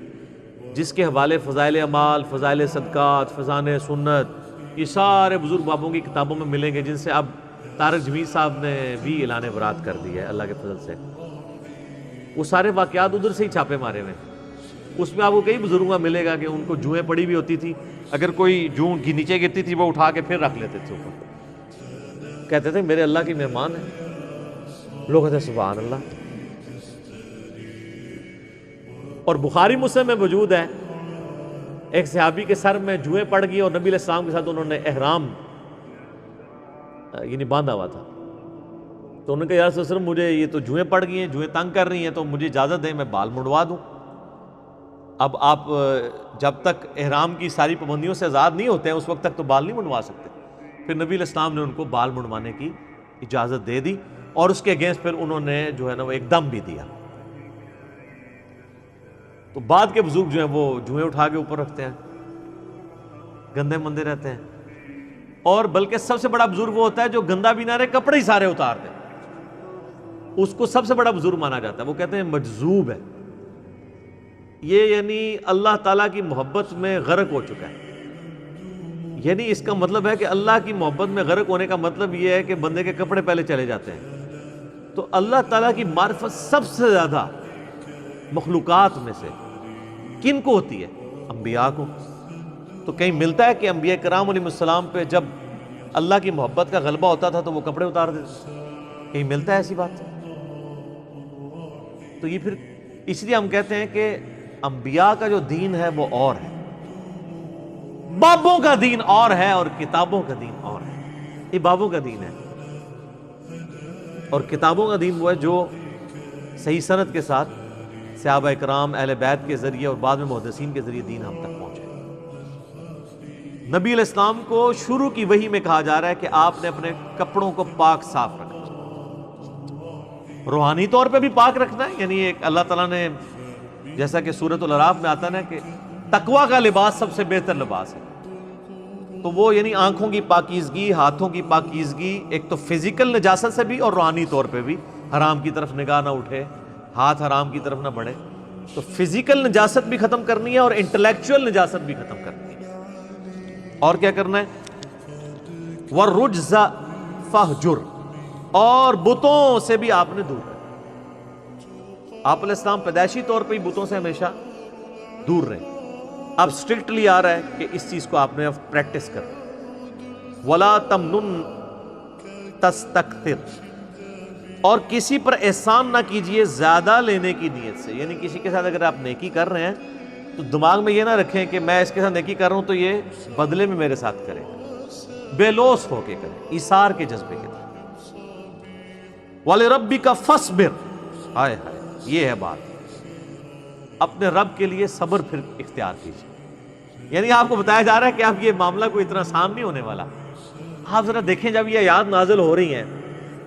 جس کے حوالے فضائل اعمال، فضائل صدقات، فضائل سنت، یہ سارے بزرگ بابوں کی کتابوں میں ملیں گے، جن سے اب طارق جمیل صاحب نے بھی اعلان برات کر دی ہے اللہ کے فضل سے. وہ سارے واقعات ادھر سے ہی چھاپے مارے ہوئے. اس میں آپ کو کئی بزرگوں کا ملے گا کہ ان کو جوئیں پڑی بھی ہوتی تھی، اگر کوئی جوں کی نیچے گرتی تھی وہ اٹھا کے پھر رکھ لیتے تھے اوپر، کہتے تھے میرے اللہ کی مہمان ہے. لوگ کہتے ہیں سبحان اللہ. اور بخاری مسلم میں موجود ہے ایک صحابی کے سر میں جوئیں پڑ گئی اور نبی علیہ السلام کے ساتھ انہوں نے احرام یعنی باندھا ہوا تھا. تو انہوں نے کہا یا رسول اللہ مجھے یہ تو جوئیں پڑ گئی ہیں، جوئیں تنگ کر رہی ہیں، تو مجھے اجازت دیں میں بال منڈوا دوں. اب آپ جب تک احرام کی ساری پابندیوں سے آزاد نہیں ہوتے ہیں اس وقت تک تو بال نہیں منڈوا سکتے. پھر نبی علیہ السلام نے ان کو بال منڈوانے کی اجازت دے دی اور اس کے اگینسٹ پھر انہوں نے جو ہے نا وہ ایک دم بھی دیا. تو بعد کے بزرگ جو ہیں وہ جوئیں اٹھا کے اوپر رکھتے ہیں، گندے مندے رہتے ہیں. اور بلکہ سب سے بڑا بزرگ وہ ہوتا ہے جو گندا بھی نہ رہے، کپڑے ہی سارے اتار دے، اس کو سب سے بڑا بزرگ مانا جاتا ہے. وہ کہتے ہیں مجذوب ہے یہ، یعنی اللہ تعالیٰ کی محبت میں غرق ہو چکا ہے. یعنی اس کا مطلب ہے کہ اللہ کی محبت میں غرق ہونے کا مطلب یہ ہے کہ بندے کے کپڑے پہلے چلے جاتے ہیں. تو اللہ تعالیٰ کی معرفت سب سے زیادہ مخلوقات میں سے کن کو ہوتی ہے؟ انبیاء کو. تو کہیں ملتا ہے کہ انبیاء کرام علیہ السلام پہ جب اللہ کی محبت کا غلبہ ہوتا تھا تو وہ کپڑے اتار دیتے؟ کہیں ملتا ہے ایسی بات؟ تو یہ پھر اس لیے ہم کہتے ہیں کہ انبیاء کا جو دین ہے وہ اور ہے، بابوں کا دین اور ہے اور کتابوں کا دین اور ہے. یہ بابوں کا دین ہے اور کتابوں کا دین وہ ہے جو صحیح سند کے ساتھ صحابہ اکرام اہل بیت کے ذریعے اور بعد میں محدثین کے ذریعے دین ہم تک پہنچے. نبی علیہ السلام کو شروع کی وحی میں کہا جا رہا ہے کہ آپ نے اپنے کپڑوں کو پاک صاف رکھنا، روحانی طور پہ بھی پاک رکھنا ہے. یعنی ایک اللہ تعالیٰ نے جیسا کہ سورۃ الاعراف میں آتا ہے نا کہ تقویٰ کا لباس سب سے بہتر لباس ہے. تو وہ یعنی آنکھوں کی پاکیزگی، ہاتھوں کی پاکیزگی، ایک تو فزیکل نجاست سے بھی اور روحانی طور پہ بھی، حرام کی طرف نگاہ نہ اٹھے، ہاتھ حرام کی طرف نہ بڑھے. تو فزیکل نجاست بھی ختم کرنی ہے اور انٹلیکچوئل نجاست بھی ختم کرنی ہے. اور کیا کرنا ہے؟ وَالرُّجْزَ فَاهْجُرْ، اور بتوں سے بھی آپ نے دور رہے. آپ علیہ السلام پیدائشی طور پہ ہی بتوں سے ہمیشہ دور رہے. اب اسٹرکٹلی آ رہا ہے کہ اس چیز کو آپ نے اب پریکٹس کرنا. وَلَا تَمْنُن تَسْتَكْثِرْ، اور کسی پر احسان نہ کیجئے زیادہ لینے کی نیت سے. یعنی کسی کے ساتھ اگر آپ نیکی کر رہے ہیں تو دماغ میں یہ نہ رکھیں کہ میں اس کے ساتھ نیکی کر رہا ہوں تو یہ بدلے میں میرے ساتھ کرے. بے لوث ہو کے کریں، ایثار کے جذبے کے ساتھ. وَلِرَبِّكَ فَاصْبِرْ، ہائے ہائے یہ ہے بات. اپنے رب کے لیے صبر پھر اختیار کیجیے. یعنی آپ کو بتایا جا رہا ہے کہ آپ یہ معاملہ کوئی اتنا آسان نہیں ہونے والا. آپ ذرا دیکھیں جب یہ آیات نازل ہو رہی ہیں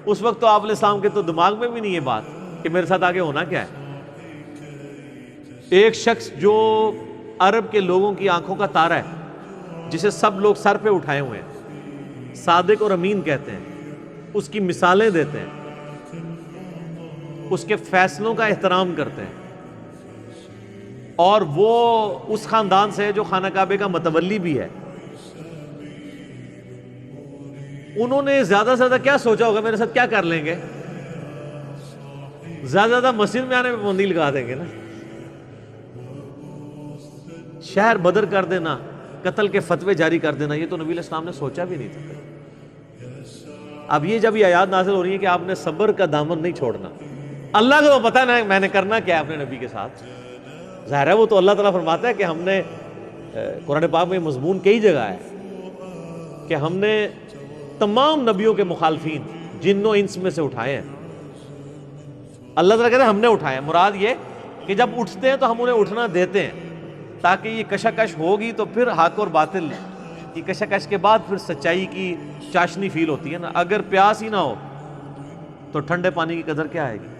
اس وقت تو آپ علیہ السلام کے تو دماغ میں بھی نہیں یہ بات کہ میرے ساتھ آگے ہونا کیا ہے. ایک شخص جو عرب کے لوگوں کی آنکھوں کا تارا ہے، جسے سب لوگ سر پہ اٹھائے ہوئے ہیں، صادق اور امین کہتے ہیں، اس کی مثالیں دیتے ہیں، اس کے فیصلوں کا احترام کرتے ہیں، اور وہ اس خاندان سے جو خانہ کعبے کا متولی بھی ہے. انہوں نے زیادہ سے زیادہ کیا سوچا ہوگا میرے ساتھ کیا کر لیں گے؟ زیادہ زیادہ مسجد میں آنے میں پابندی لگا دیں گے نا. شہر بدر کر دینا، قتل کے فتوے جاری کر دینا، یہ تو نبی علیہ السلام نے سوچا بھی نہیں تھا. اب یہ جب یہ آیات نازل ہو رہی ہے کہ آپ نے صبر کا دامن نہیں چھوڑنا، اللہ کو تو پتہ ہے نا میں نے کرنا کیا ہے اپنے نبی کے ساتھ. ظاہر ہے وہ تو اللہ تعالیٰ فرماتا ہے کہ ہم نے قرآن پاک میں مضمون کئی جگہ ہے کہ ہم نے تمام نبیوں کے مخالفین جن و انس میں سے اٹھائے ہیں. اللہ تعالیٰ کہتے ہیں ہم نے اٹھائے ہیں. مراد یہ کہ جب اٹھتے ہیں تو ہم انہیں اٹھنا دیتے ہیں تاکہ یہ کشاکش ہوگی تو پھر حق اور باطل کی کشاکش کے بعد پھر سچائی کی چاشنی فیل ہوتی ہے نا. اگر پیاس ہی نہ ہو تو ٹھنڈے پانی کی قدر کیا آئے گی؟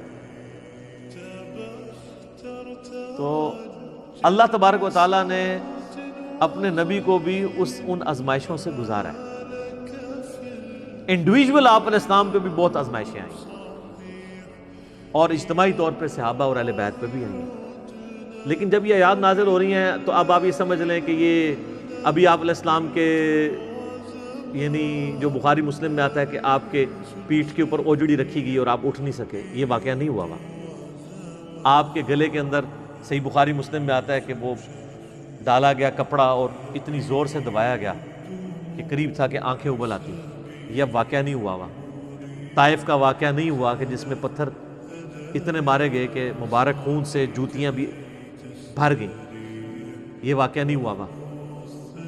تو اللہ تبارک و تعالیٰ نے اپنے نبی کو بھی ان آزمائشوں سے گزارا ہے. انڈیویجول آپ علیہ السلام پہ بھی بہت آزمائشیں آئیں اور اجتماعی طور پہ صحابہ اور اہل بیت پہ بھی آئیں. لیکن جب یہ آیات نازل ہو رہی ہیں تو اب آپ یہ سمجھ لیں کہ یہ ابھی آپ علیہ السلام کے یعنی جو بخاری مسلم میں آتا ہے کہ آپ کے پیٹھ کے اوپر اوجڑی رکھی گئی اور آپ اٹھ نہیں سکے، یہ واقعہ نہیں ہوا ہوا. آپ کے گلے کے اندر صحیح بخاری مسلم میں آتا ہے کہ وہ ڈالا گیا کپڑا اور اتنی زور سے دبایا گیا کہ قریب تھا کہ آنکھیں ابل آتی. یہ اب واقعہ نہیں ہوا ہوا. طائف کا واقعہ نہیں ہوا کہ جس میں پتھر اتنے مارے گئے کہ مبارک خون سے جوتیاں بھی بھر گئیں. یہ واقعہ نہیں ہوا ہوا.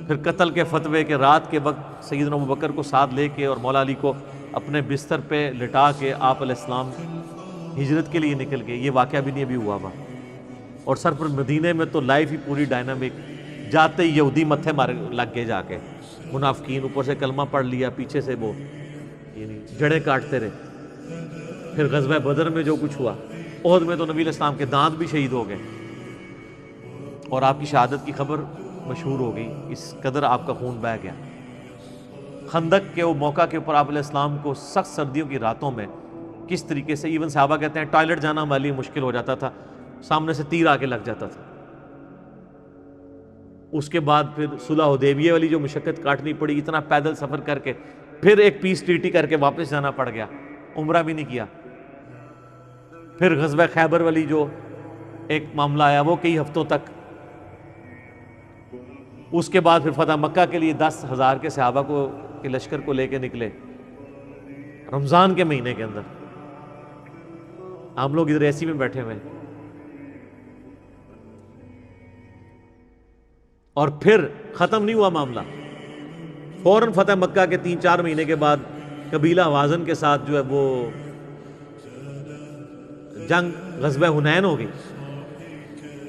پھر قتل کے فتوے کے رات کے وقت سیدنا ابوبکر کو ساتھ لے کے اور مولا علی کو اپنے بستر پہ لٹا کے آپ علیہ السلام ہجرت کے لیے نکل گئے. یہ واقعہ بھی نہیں ابھی ہوا ہوا. اور سر پر مدینے میں تو لائف ہی پوری ڈائنامک، جاتے ہی یہودی متھے مار لگ گئے، جا کے منافقین اوپر سے کلمہ پڑھ لیا، پیچھے سے وہ یعنی جڑیں کاٹتے رہے. پھر غزوہ بدر میں جو کچھ ہوا، احد میں تو نبی علیہ السلام کے دانت بھی شہید ہو گئے اور آپ کی شہادت کی خبر مشہور ہو گئی. اس قدر آپ کا خون بہہ گیا. خندق کے وہ موقع کے اوپر آپ علیہ السلام کو سخت سردیوں کی راتوں میں کس طریقے سے ایون صحابہ کہتے ہیں ٹوائلٹ جانا ہمارے لیے مشکل ہو جاتا تھا، سامنے سے تیر آ کے لگ جاتا تھا. اس کے بعد پھر صلح حدیبیہ والی جو مشقت کاٹنی پڑی، اتنا پیدل سفر کر کے، پھر ایک پیس ٹریٹی کر کے واپس جانا پڑ گیا، عمرہ بھی نہیں کیا. پھر غزوہ خیبر والی جو ایک معاملہ آیا وہ کئی ہفتوں تک. اس کے بعد پھر فتح مکہ کے لیے 10,000 کے صحابہ کو کے لشکر کو لے کے نکلے رمضان کے مہینے کے اندر. ہم لوگ ادھر ایسی میں بیٹھے ہوئے ہیں. اور پھر ختم نہیں ہوا معاملہ، فوراً فتح مکہ کے 3-4 مہینے کے بعد قبیلہ حوازن کے ساتھ جو ہے وہ جنگ غزوہ حنین ہو گئی.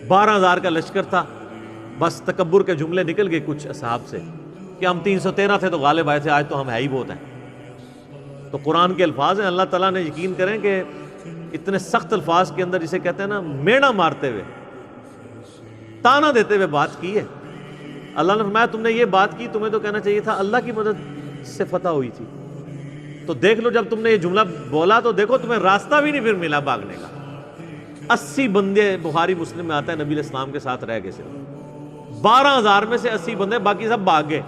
12,000 کا لشکر تھا. بس تکبر کے جملے نکل گئے کچھ اصحاب سے کہ ہم 313 تھے تو غالب آئے تھے، آج تو ہم ہے ہی بہت ہیں. تو قرآن کے الفاظ ہیں، اللہ تعالیٰ نے یقین کریں کہ اتنے سخت الفاظ کے اندر جسے کہتے ہیں نا میڑا مارتے ہوئے، تانا دیتے ہوئے بات کی ہے. اللہ نے فرمایا تم نے یہ بات کی، تمہیں تو کہنا چاہیے تھا اللہ کی مدد سے فتح ہوئی تھی. تو دیکھ لو جب تم نے یہ جملہ بولا تو دیکھو تمہیں راستہ بھی نہیں پھر ملا بھاگنے کا. 80 بندے بخاری مسلم میں آتا ہے نبی علیہ السلام کے ساتھ رہ گئے. صرف 12,000 میں سے 80 بندے، باقی سب بھاگ گئے.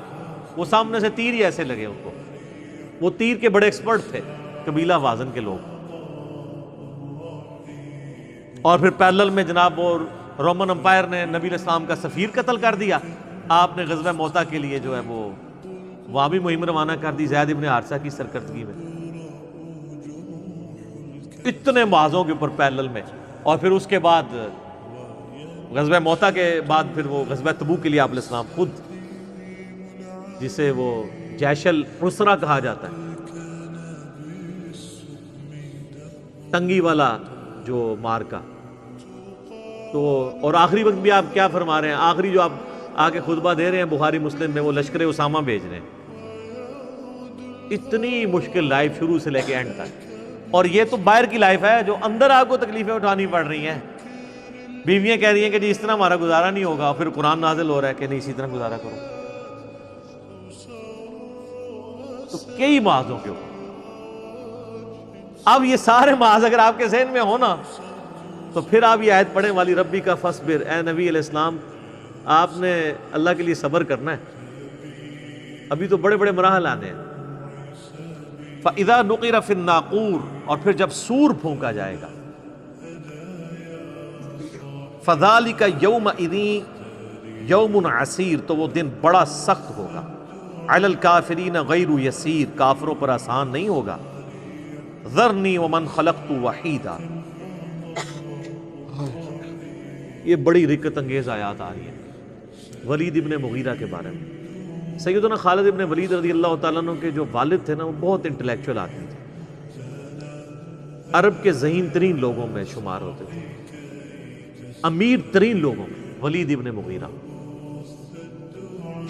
وہ سامنے سے تیر ہی ایسے لگے ان کو. وہ تیر کے بڑے ایکسپرٹ تھے قبیلہ وازن کے لوگ. اور پھر پیرلل میں جناب وہ رومن امپائر نے نبی علیہ السلام کا سفیر قتل کر دیا. آپ نے غزوہ موتا کے لیے جو ہے وہ وہاں بھی مہم روانہ کر دی زید ابن حارثہ کی سرکردگی میں. اتنے معاذوں کے اوپر پیرلل میں. اور پھر اس کے بعد غزوہ موتا کے بعد پھر وہ غزوہ تبوک کے لیے آپ علیہ السلام خود، جسے وہ جیش العسرہ کہا جاتا ہے، تنگی والا جو مارکا. تو اور آخری وقت بھی آپ کیا فرما رہے ہیں، آخری جو آپ آگے خطبہ دے رہے ہیں بخاری مسلم میں، وہ لشکر اسامہ بھیج رہے ہیں. اتنی مشکل لائف شروع سے لے کے اینڈ تک. اور یہ تو باہر کی لائف ہے، جو اندر آپ کو تکلیفیں اٹھانی پڑ رہی ہیں. بیویاں کہہ رہی ہیں کہ جی اس طرح ہمارا گزارا نہیں ہوگا، پھر قرآن نازل ہو رہا ہے کہ نہیں اسی طرح گزارا کرو. تو کئی معاذوں کے اوپر. اب یہ سارے معاذ اگر آپ کے ذہن میں ہونا تو پھر آپ یہ آیت پڑھیں والی ربی کا فصبر، اے نبی علیہ السلام آپ نے اللہ کے لیے صبر کرنا ہے. ابھی تو بڑے بڑے مراحل آنے ہیں. فَإِذَا نُقِرَ فِي النَّاقُورِ، اور پھر جب سور پھونکا جائے گا، فَذَلِكَ يَوْمَئِذٍ يَوْمٌ عَسِيرٌ، تو وہ دن بڑا سخت ہوگا، عَلَى الْكَافِرِينَ غَيْرُ يَسِيرٌ، کافروں پر آسان نہیں ہوگا، ذَرْنِي وَمَنْ خَلَقْتُ وَحِيدًا۔ یہ بڑی رکت انگیز آیات آ رہی ہیں ولید ابن مغیرہ کے بارے میں۔ سیدنا خالد ابن ولید رضی اللہ تعالیٰ عنہ کے جو والد تھے نا، وہ بہت انٹلیکچوئل آدمی تھے، عرب کے ذہین ترین لوگوں میں شمار ہوتے تھے، امیر ترین لوگوں میں ولید ابن مغیرہ۔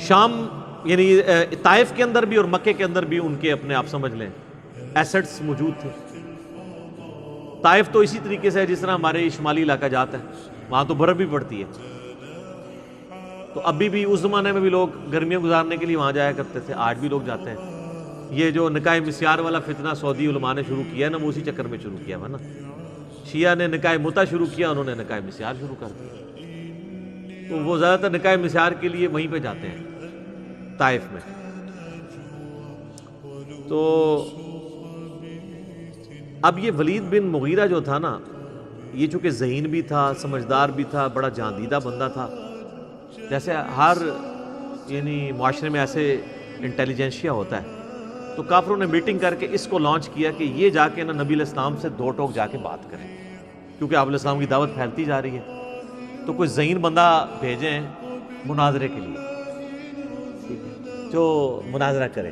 شام یعنی طائف کے اندر بھی اور مکے کے اندر بھی ان کے اپنے آپ سمجھ لیں ایسٹس موجود تھے۔ طائف تو اسی طریقے سے ہے جس طرح ہمارے شمالی علاقہ جاتا ہے، وہاں تو برف بھی پڑتی ہے، تو ابھی بھی اس زمانے میں بھی لوگ گرمیاں گزارنے کے لیے وہاں جایا کرتے تھے، آج بھی لوگ جاتے ہیں۔ یہ جو نکاح مسیار والا فتنہ سعودی علماء نے شروع کیا ہے نا، وہ اسی چکر میں شروع کیا ہے نا۔ شیعہ نے نکاح متع شروع کیا، انہوں نے نکاح مسیار شروع کر دیا، تو وہ زیادہ تر نکاح مسیار کے لیے وہیں پہ جاتے ہیں طائف میں۔ تو اب یہ ولید بن مغیرہ جو تھا نا، یہ چونکہ ذہین بھی تھا، سمجھدار بھی تھا، بڑا جاندیدہ بندہ تھا، جیسے ہر یعنی معاشرے میں ایسے انٹیلیجنشیا ہوتا ہے، تو کافروں نے میٹنگ کر کے اس کو لانچ کیا کہ یہ جا کے نا نبی علیہ السلام سے دو ٹوک جا کے بات کریں، کیونکہ آپ علیہ السلام کی دعوت پھیلتی جا رہی ہے، تو کوئی ذہین بندہ بھیجیں مناظرے کے لیے جو مناظرہ کرے۔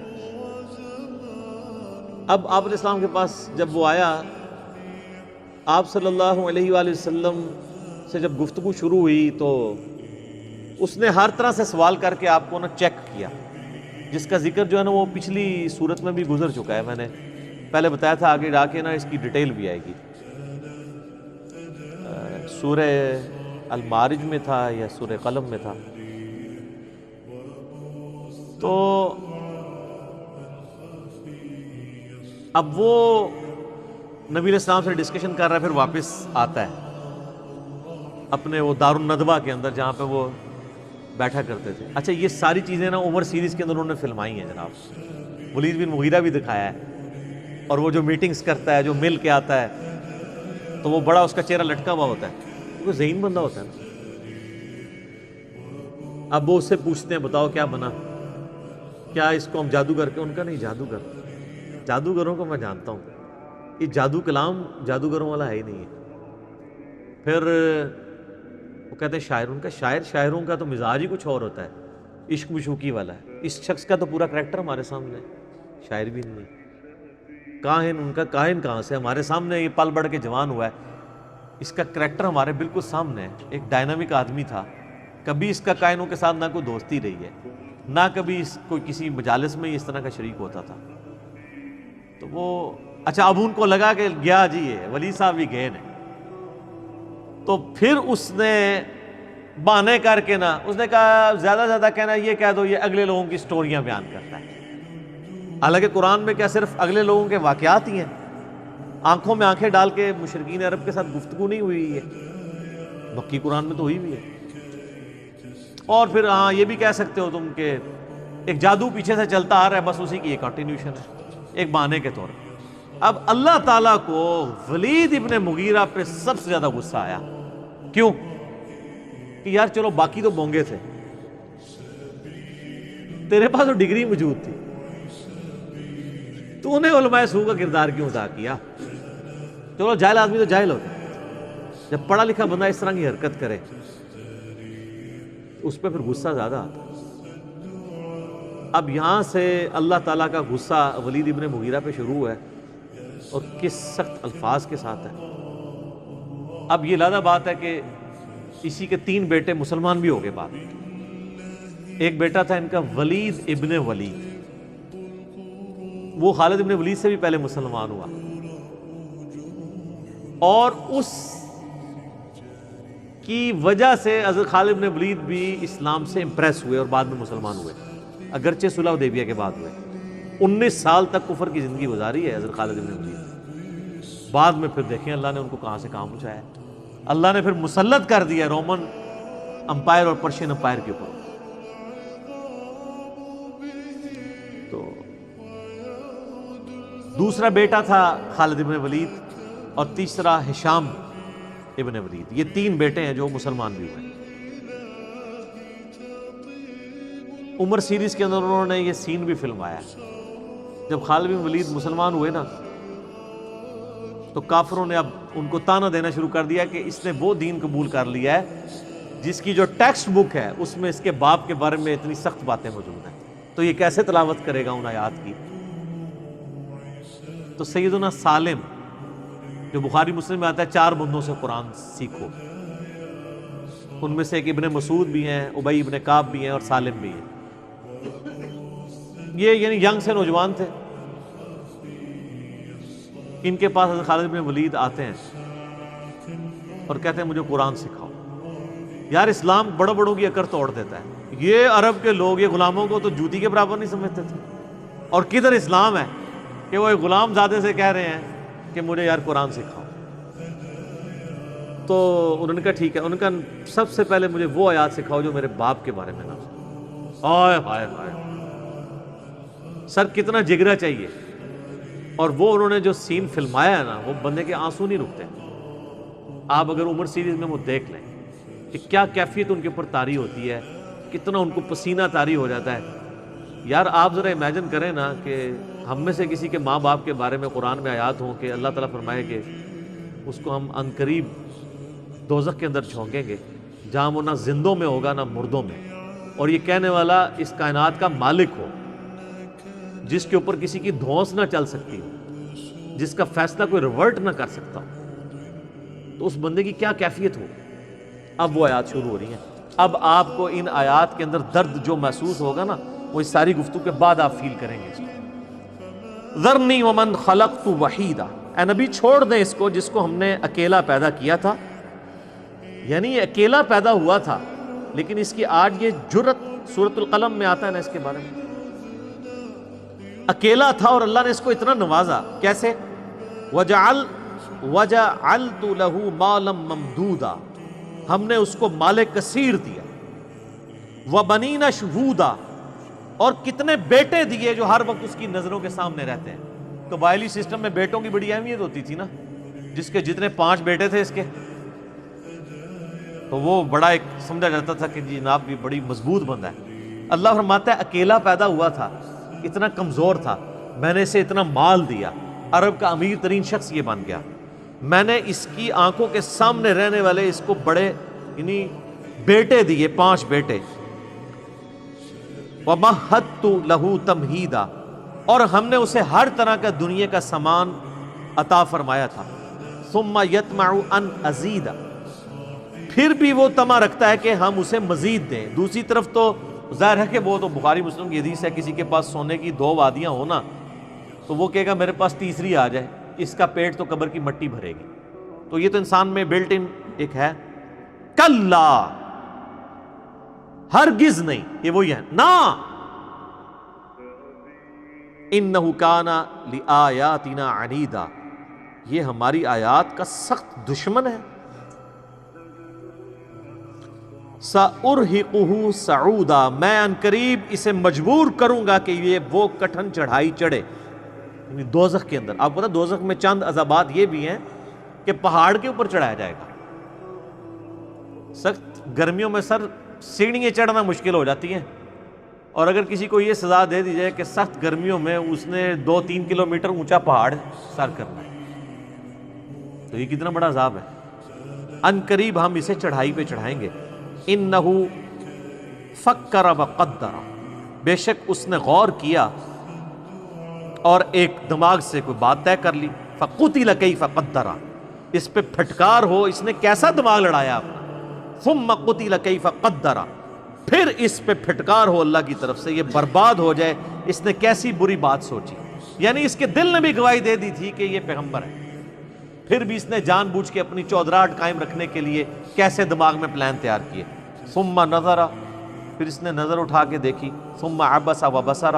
اب آپ علیہ السلام کے پاس جب وہ آیا، آپ صلی اللہ علیہ وآلہ وسلم سے جب گفتگو شروع ہوئی تو اس نے ہر طرح سے سوال کر کے آپ کو نا چیک کیا، جس کا ذکر جو ہے نا وہ پچھلی صورت میں بھی گزر چکا ہے، میں نے پہلے بتایا تھا، آگے جا کے نا اس کی ڈیٹیل بھی آئے گی۔ سورہ المعارج میں تھا یا سورہ قلم میں تھا، تو اب وہ نبی علیہ السلام سے ڈسکشن کر رہا ہے، پھر واپس آتا ہے اپنے وہ دار الندوہ کے اندر جہاں پہ وہ بیٹھا کرتے تھے۔ اچھا، یہ ساری چیزیں نا عمر سیریز کے اندر انہوں نے فلمائی ہیں جناب، ولید بن مغیرہ بھی دکھایا ہے، اور وہ جو میٹنگز کرتا ہے، جو مل کے آتا ہے، تو وہ بڑا اس کا چہرہ لٹکا ہوا ہوتا ہے، وہ ذہین بندہ ہوتا ہے نا۔ اب وہ اس سے پوچھتے ہیں بتاؤ کیا بنا، کیا اس کو ہم جادوگر کے؟ ان کا نہیں، جادوگروں کو میں جانتا ہوں، یہ جادو کلام جادوگروں والا ہے ہی نہیں ہے۔ پھر وہ کہتے ہیں شاعر، ان کا شاعروں کا تو مزاج ہی کچھ اور ہوتا ہے، عشق مشوقی والا ہے، اس شخص کا تو پورا کریکٹر ہمارے سامنے ہے، شاعر بھی نہیں ہے۔ کاہن، ان کا کاہن کہاں سے؟ ہمارے سامنے یہ پل بڑھ کے جوان ہوا ہے، اس کا کریکٹر ہمارے بالکل سامنے ہے، ایک ڈائنامک آدمی تھا، کبھی اس کا کائنوں کے ساتھ نہ کوئی دوستی رہی ہے، نہ کبھی اس کوئی کسی مجالس میں اس طرح کا شریک ہوتا تھا۔ تو وہ اچھا، اب ان کو لگا کہ گیا جی یہ ولی صاحب بھی گئے نے، تو پھر اس نے بہانے کر کے نا، اس نے کہا زیادہ سے زیادہ کہنا یہ کہہ دو یہ اگلے لوگوں کی سٹوریاں بیان کرتا ہے۔ حالانکہ قرآن میں کیا صرف اگلے لوگوں کے واقعات ہی ہیں؟ آنکھوں میں آنکھیں ڈال کے مشرکین عرب کے ساتھ گفتگو نہیں ہوئی ہے؟ مکی قرآن میں تو ہوئی بھی ہے۔ اور پھر ہاں یہ بھی کہہ سکتے ہو تم کہ ایک جادو پیچھے سے چلتا آ رہا ہے، بس اسی کی ایک کنٹینیوشن ہے، ایک بہانے کے طور پر۔ اب اللہ تعالیٰ کو ولید ابن مغیرہ پہ سب سے زیادہ غصہ آیا، کیوں؟ کہ یار چلو باقی تو بونگے تھے، تیرے پاس تو ڈگری موجود تھی، تو نے علماء سو کا کردار کیوں ادا کیا؟ چلو جاہل آدمی تو جاہل ہوتا ہے، جب پڑھا لکھا بندہ اس طرح کی حرکت کرے اس پہ پھر غصہ زیادہ آتا ہے۔ اب یہاں سے اللہ تعالیٰ کا غصہ ولید ابن مغیرہ پہ شروع ہے، اور کس سخت الفاظ کے ساتھ ہے۔ اب یہ لادہ بات ہے کہ اسی کے 3 بیٹے مسلمان بھی ہو گئے بعد میں۔ ایک بیٹا تھا ان کا ولید ابن ولید، وہ خالد ابن ولید سے بھی پہلے مسلمان ہوا، اور اس کی وجہ سے حضرت خالد ابن ولید بھی اسلام سے امپریس ہوئے اور بعد میں مسلمان ہوئے، اگرچہ صلح حدیبیہ کے بعد ہوئے۔ 19 سال تک کفر کی زندگی گزاری ہے حضرت خالد ابن ولید، بعد میں پھر دیکھیں اللہ نے ان کو کہاں سے کہاں پہنچایا، اللہ نے پھر مسلط کر دیا رومن امپائر اور پرشین امپائر کے اوپر۔ تو دوسرا بیٹا تھا خالد ابن ولید اور تیسرا ہشام ابن ولید. یہ 3 بیٹے ہیں جو مسلمان بھی ہوئے. عمر سیریز کے اندر انہوں نے یہ سین بھی فلمایا. جب خالد بن ولید مسلمان ہوئے نا تو کافروں نے اب ان کو تانا دینا شروع کر دیا کہ اس نے وہ دین قبول کر لیا ہے جس کی جو ٹیکسٹ بک ہے اس میں اس کے باپ کے بارے میں اتنی سخت باتیں موجود ہیں, تو یہ کیسے تلاوت کرے گا ان آیات کی. تو سیدنا سالم جو بخاری مسلم میں آتا ہے 4 بندوں سے قرآن سیکھو. ان میں سے ایک ابن مسعود بھی ہیں, ابی ابن کعب بھی ہیں اور سالم بھی ہیں. یہ یعنی ینگ سے نوجوان تھے. ان کے پاس حضرت خالد بن ولید آتے ہیں اور کہتے ہیں مجھے قرآن سکھاؤ. یار اسلام بڑوں بڑوں کی اکڑ توڑ دیتا ہے. یہ عرب کے لوگ یہ غلاموں کو تو جوتی کے برابر نہیں سمجھتے تھے, اور کدھر اسلام ہے کہ وہ ایک غلام زادے سے کہہ رہے ہیں کہ مجھے یار قرآن سکھاؤ. تو انہوں نے کہا ٹھیک ہے. انہوں نے کہا سب سے پہلے مجھے وہ آیات سکھاؤ جو میرے باپ کے بارے میں نہ ہو. ہائے ہائے ہائے سر کتنا جگرا چاہیے. اور وہ انہوں نے جو سین فلمایا ہے نا وہ بندے کے آنسو نہیں رکتے. آپ اگر عمر سیریز میں وہ دیکھ لیں کہ کیا کیفیت ان کے اوپر طاری ہوتی ہے, کتنا ان کو پسینہ طاری ہو جاتا ہے. یار آپ ذرا امیجن کریں نا کہ ہم میں سے کسی کے ماں باپ کے بارے میں قرآن میں آیات ہوں کہ اللہ تعالیٰ فرمائے کہ اس کو ہم عنقریب دوزخ کے اندر جھونکیں گے جہاں وہ نہ زندوں میں ہوگا نہ مردوں میں, اور یہ کہنے والا اس کائنات کا مالک ہو جس کے اوپر کسی کی دھونس نہ چل سکتی ہو, جس کا فیصلہ کوئی ریورٹ نہ کر سکتا ہو, تو اس بندے کی کیا کیفیت ہو. اب وہ آیات شروع ہو رہی ہیں. اب آپ کو ان آیات کے اندر درد جو محسوس ہوگا نا وہ اس ساری گفتگو کے بعد آپ فیل کریں گے اس کو. ذرنی ومن خلقت وحیدا, اے نبی چھوڑ دیں اس کو جس کو ہم نے اکیلا پیدا کیا تھا. یعنی یہ اکیلا پیدا ہوا تھا لیکن اس کی آج یہ جرت سورۃ القلم میں آتا ہے نا اس کے بارے میں. اکیلا تھا اور اللہ نے اس کو اتنا نوازا. کیسے؟ وَجَعَلْتُ لَهُ مَالًا مَمْدُودًا, ہم نے اس کو مال کثیر دیا. وَبَنِينَ شُهُودًا, اور کتنے بیٹے دیے جو ہر وقت اس کی نظروں کے سامنے رہتے ہیں. قبائلی سسٹم میں بیٹوں کی بڑی اہمیت ہوتی تھی نا. جس کے جتنے 5 بیٹے تھے اس کے, تو وہ بڑا ایک سمجھا جاتا تھا کہ جناب یہ بڑی مضبوط بندہ ہے. اللہ فرماتا ہے اکیلا پیدا ہوا تھا, اتنا کمزور تھا, میں نے اسے اتنا مال دیا, عرب کا امیر ترین شخص یہ بن گیا. میں نے اس کی آنکھوں کے سامنے رہنے والے اس کو بڑے یعنی بیٹے دیے, 5 بیٹے. وَمَهَّدتُّ لَهُ تَمْهِيدًا, اور ہم نے اسے ہر طرح کا دنیا کا سامان عطا فرمایا تھا. ثُمَّ يَطْمَعُ أَنْ أَزِيدَ, پھر بھی وہ طمع رکھتا ہے کہ ہم اسے مزید دیں. دوسری طرف تو ظاہر ہے کہ وہ تو بخاری مسلم کی حدیث ہے, کسی کے پاس سونے کی 2 وادیاں ہونا تو وہ کہے گا میرے پاس تیسری آ جائے, اس کا پیٹ تو قبر کی مٹی بھرے گی. تو یہ تو انسان میں بلٹ ان ایک ہے. کلا, ہرگز نہیں, یہ وہی ہے نا. انہ کان لآیاتنا عنیدا, یہ ہماری آیات کا سخت دشمن ہے. سأرہقہ صعودا, میں عنقریب اسے مجبور کروں گا کہ یہ وہ کٹھن چڑھائی چڑھے, یعنی دوزخ کے اندر. آپ پتہ دوزخ میں چند عذابات یہ بھی ہیں کہ پہاڑ کے اوپر چڑھایا جائے گا. سخت گرمیوں میں سر سیڑھیاں چڑھنا مشکل ہو جاتی ہیں, اور اگر کسی کو یہ سزا دے دی جائے کہ سخت گرمیوں میں اس نے 2-3 کلومیٹر اونچا پہاڑ سر کرنا ہے, تو یہ کتنا بڑا عذاب ہے. عنقریب ہم اسے چڑھائی پہ چڑھائیں گے. انہ فکر وقدر, بے شک اس نے غور کیا اور ایک دماغ سے کوئی بات طے کر لی. فقتل کیف قدر, اس پہ پھٹکار ہو اس نے کیسا دماغ لڑایا اپنا. ثم قتل کیف قدر, پھر اس پہ پھٹکار ہو اللہ کی طرف سے, یہ برباد ہو جائے اس نے کیسی بری بات سوچی. یعنی اس کے دل نے بھی گواہی دے دی تھی کہ یہ پیغمبر ہے, پھر بھی اس نے جان بوجھ کے اپنی چودراہٹ قائم رکھنے کے لیے کیسے دماغ میں پلان تیار کیے. ثم نظر, پھر اس نے نظر اٹھا کے دیکھی. ثم عبس وبصر,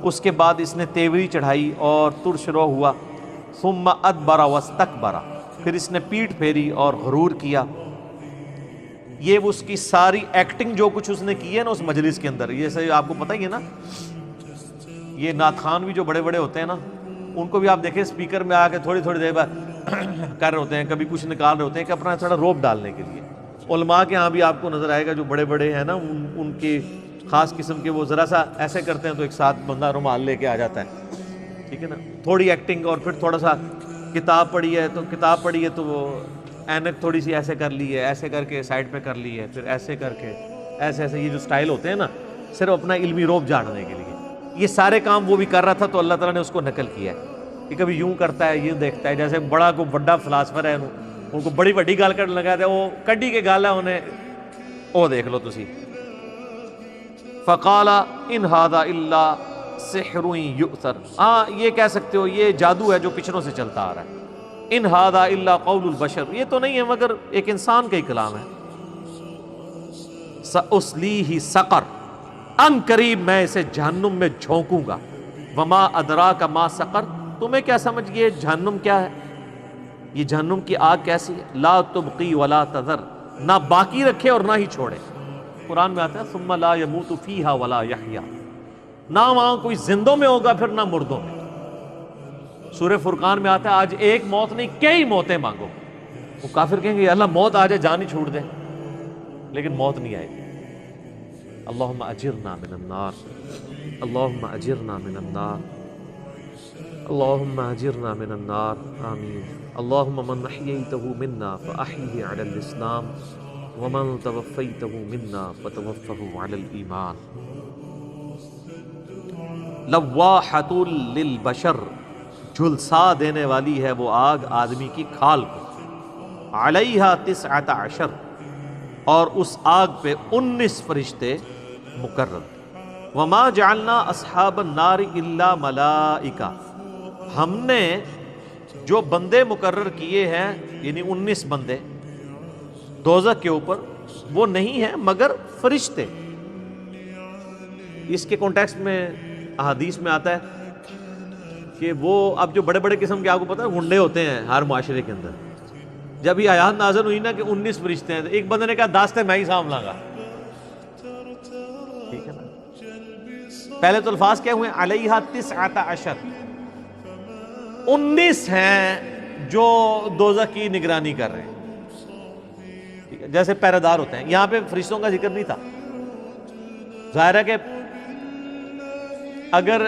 اس کے بعد اس نے تیوری چڑھائی اور ترش رو ہوا. ثم ادبر واستکبر, پھر اس نے پیٹھ پھیری اور غرور کیا. یہ اس کی ساری ایکٹنگ جو کچھ اس نے کی ہے نا اس مجلس کے اندر, یہ آپ کو پتہ ہی ہے نا, یہ نعت خوان بھی جو بڑے بڑے ہوتے ہیں نا ان کو بھی آپ دیکھیں اسپیکر میں آ کے تھوڑی تھوڑی دیر بعد کر رہے ہوتے ہیں, کبھی کچھ نکال رہے ہوتے ہیں کہ اپنا تھوڑا روب ڈالنے کے لیے. علماء کے ہاں بھی آپ کو نظر آئے گا جو بڑے بڑے ہیں نا, ان کے خاص قسم کے وہ ذرا سا ایسے کرتے ہیں تو ایک ساتھ بندہ رومال لے کے آ جاتا ہے, ٹھیک ہے نا, تھوڑی ایکٹنگ, اور پھر تھوڑا سا کتاب پڑھی ہے تو وہ اینک تھوڑی سی ایسے کر لی ہے, ایسے کر کے سائڈ پہ کر لی ہے, پھر ایسے کر کے ایسے یہ جو سٹائل ہوتے ہیں نا صرف اپنا علمی روب جھاڑنے کے لیے, یہ سارے کام وہ بھی کر رہا تھا تو اللہ تعالیٰ نے اس کو نقل کیا ہے کہ کبھی یوں کرتا ہے, یہ دیکھتا ہے, جیسے بڑا کو بڑا فلاسفر ہے ان کو بڑی وڈی گال کر لگا دیا, وہ کڈی کے گال ہے انہیں, وہ دیکھ لو تسی. فقال ان ھذا الا سحر یؤثر, ہاں یہ کہہ سکتے ہو یہ جادو ہے جو پچھڑوں سے چلتا آ رہا ہے. ان ھذا الا قول البشر, یہ تو نہیں ہے مگر ایک انسان کا ہی کلام ہے. سأصلیہ سقر, ان قریب میں اسے جہنم میں جھونکوں گا. وما ادراک ما سقر, تمہیں کیا سمجھ یہ جہنم کیا ہے, یہ جہنم کی آگ کیسی ہے. لا تبقی ولا تذر, نہ باقی رکھے اور نہ ہی چھوڑے. قرآن میں آتا ہے ثم لا يموت فیہا ولا یحیا, نہ وہاں کوئی زندوں میں ہوگا پھر نہ مردوں میں. سورہ فرقان میں آتا ہے آج ایک موت نہیں کئی موتیں مانگو. وہ کافر کہیں گے اللہ موت آ جائے جان ہی چھوڑ دے, لیکن موت نہیں آئے گی. اللہم اجرنا من النار, اللہم اجرنا من النار, اللہم اجرنا من النار, آمین. اللہم من احییتہ منا فاحیہ علی الاسلام ومن توفیتہ منا فتوفہ علی الایمان. لواحۃ للبشر, جھلسا دینے والی ہے وہ آگ آدمی کی کھال کو. علیہا 19, اور اس آگ پہ 19 فرشتے مقرر. وما جعلنا اصحاب النار الا ملائکہ, ہم نے جو بندے مقرر کیے ہیں یعنی 19 بندے دوزخ کے اوپر, وہ نہیں ہیں مگر فرشتے. اس کے کانٹیکسٹ میں احادیث میں آتا ہے کہ وہ اب جو بڑے بڑے قسم کے آپ کو پتہ ہے گنڈے ہوتے ہیں ہر معاشرے کے اندر, جب یہ آیات نازل ہوئی نا کہ 19 فرشتے ہیں, ایک بندے نے کہا 10 تھے میں ہی سامنے لاں گا, ٹھیک ہے نا. پہلے تو الفاظ کیا ہوئے علیہا 19, 19 ہیں جو دوزخ کی نگرانی کر رہے ہیں, ٹھیک ہے, جیسے پہرے دار ہوتے ہیں. یہاں پہ فرشتوں کا ذکر نہیں تھا. ظاہر ہے کہ اگر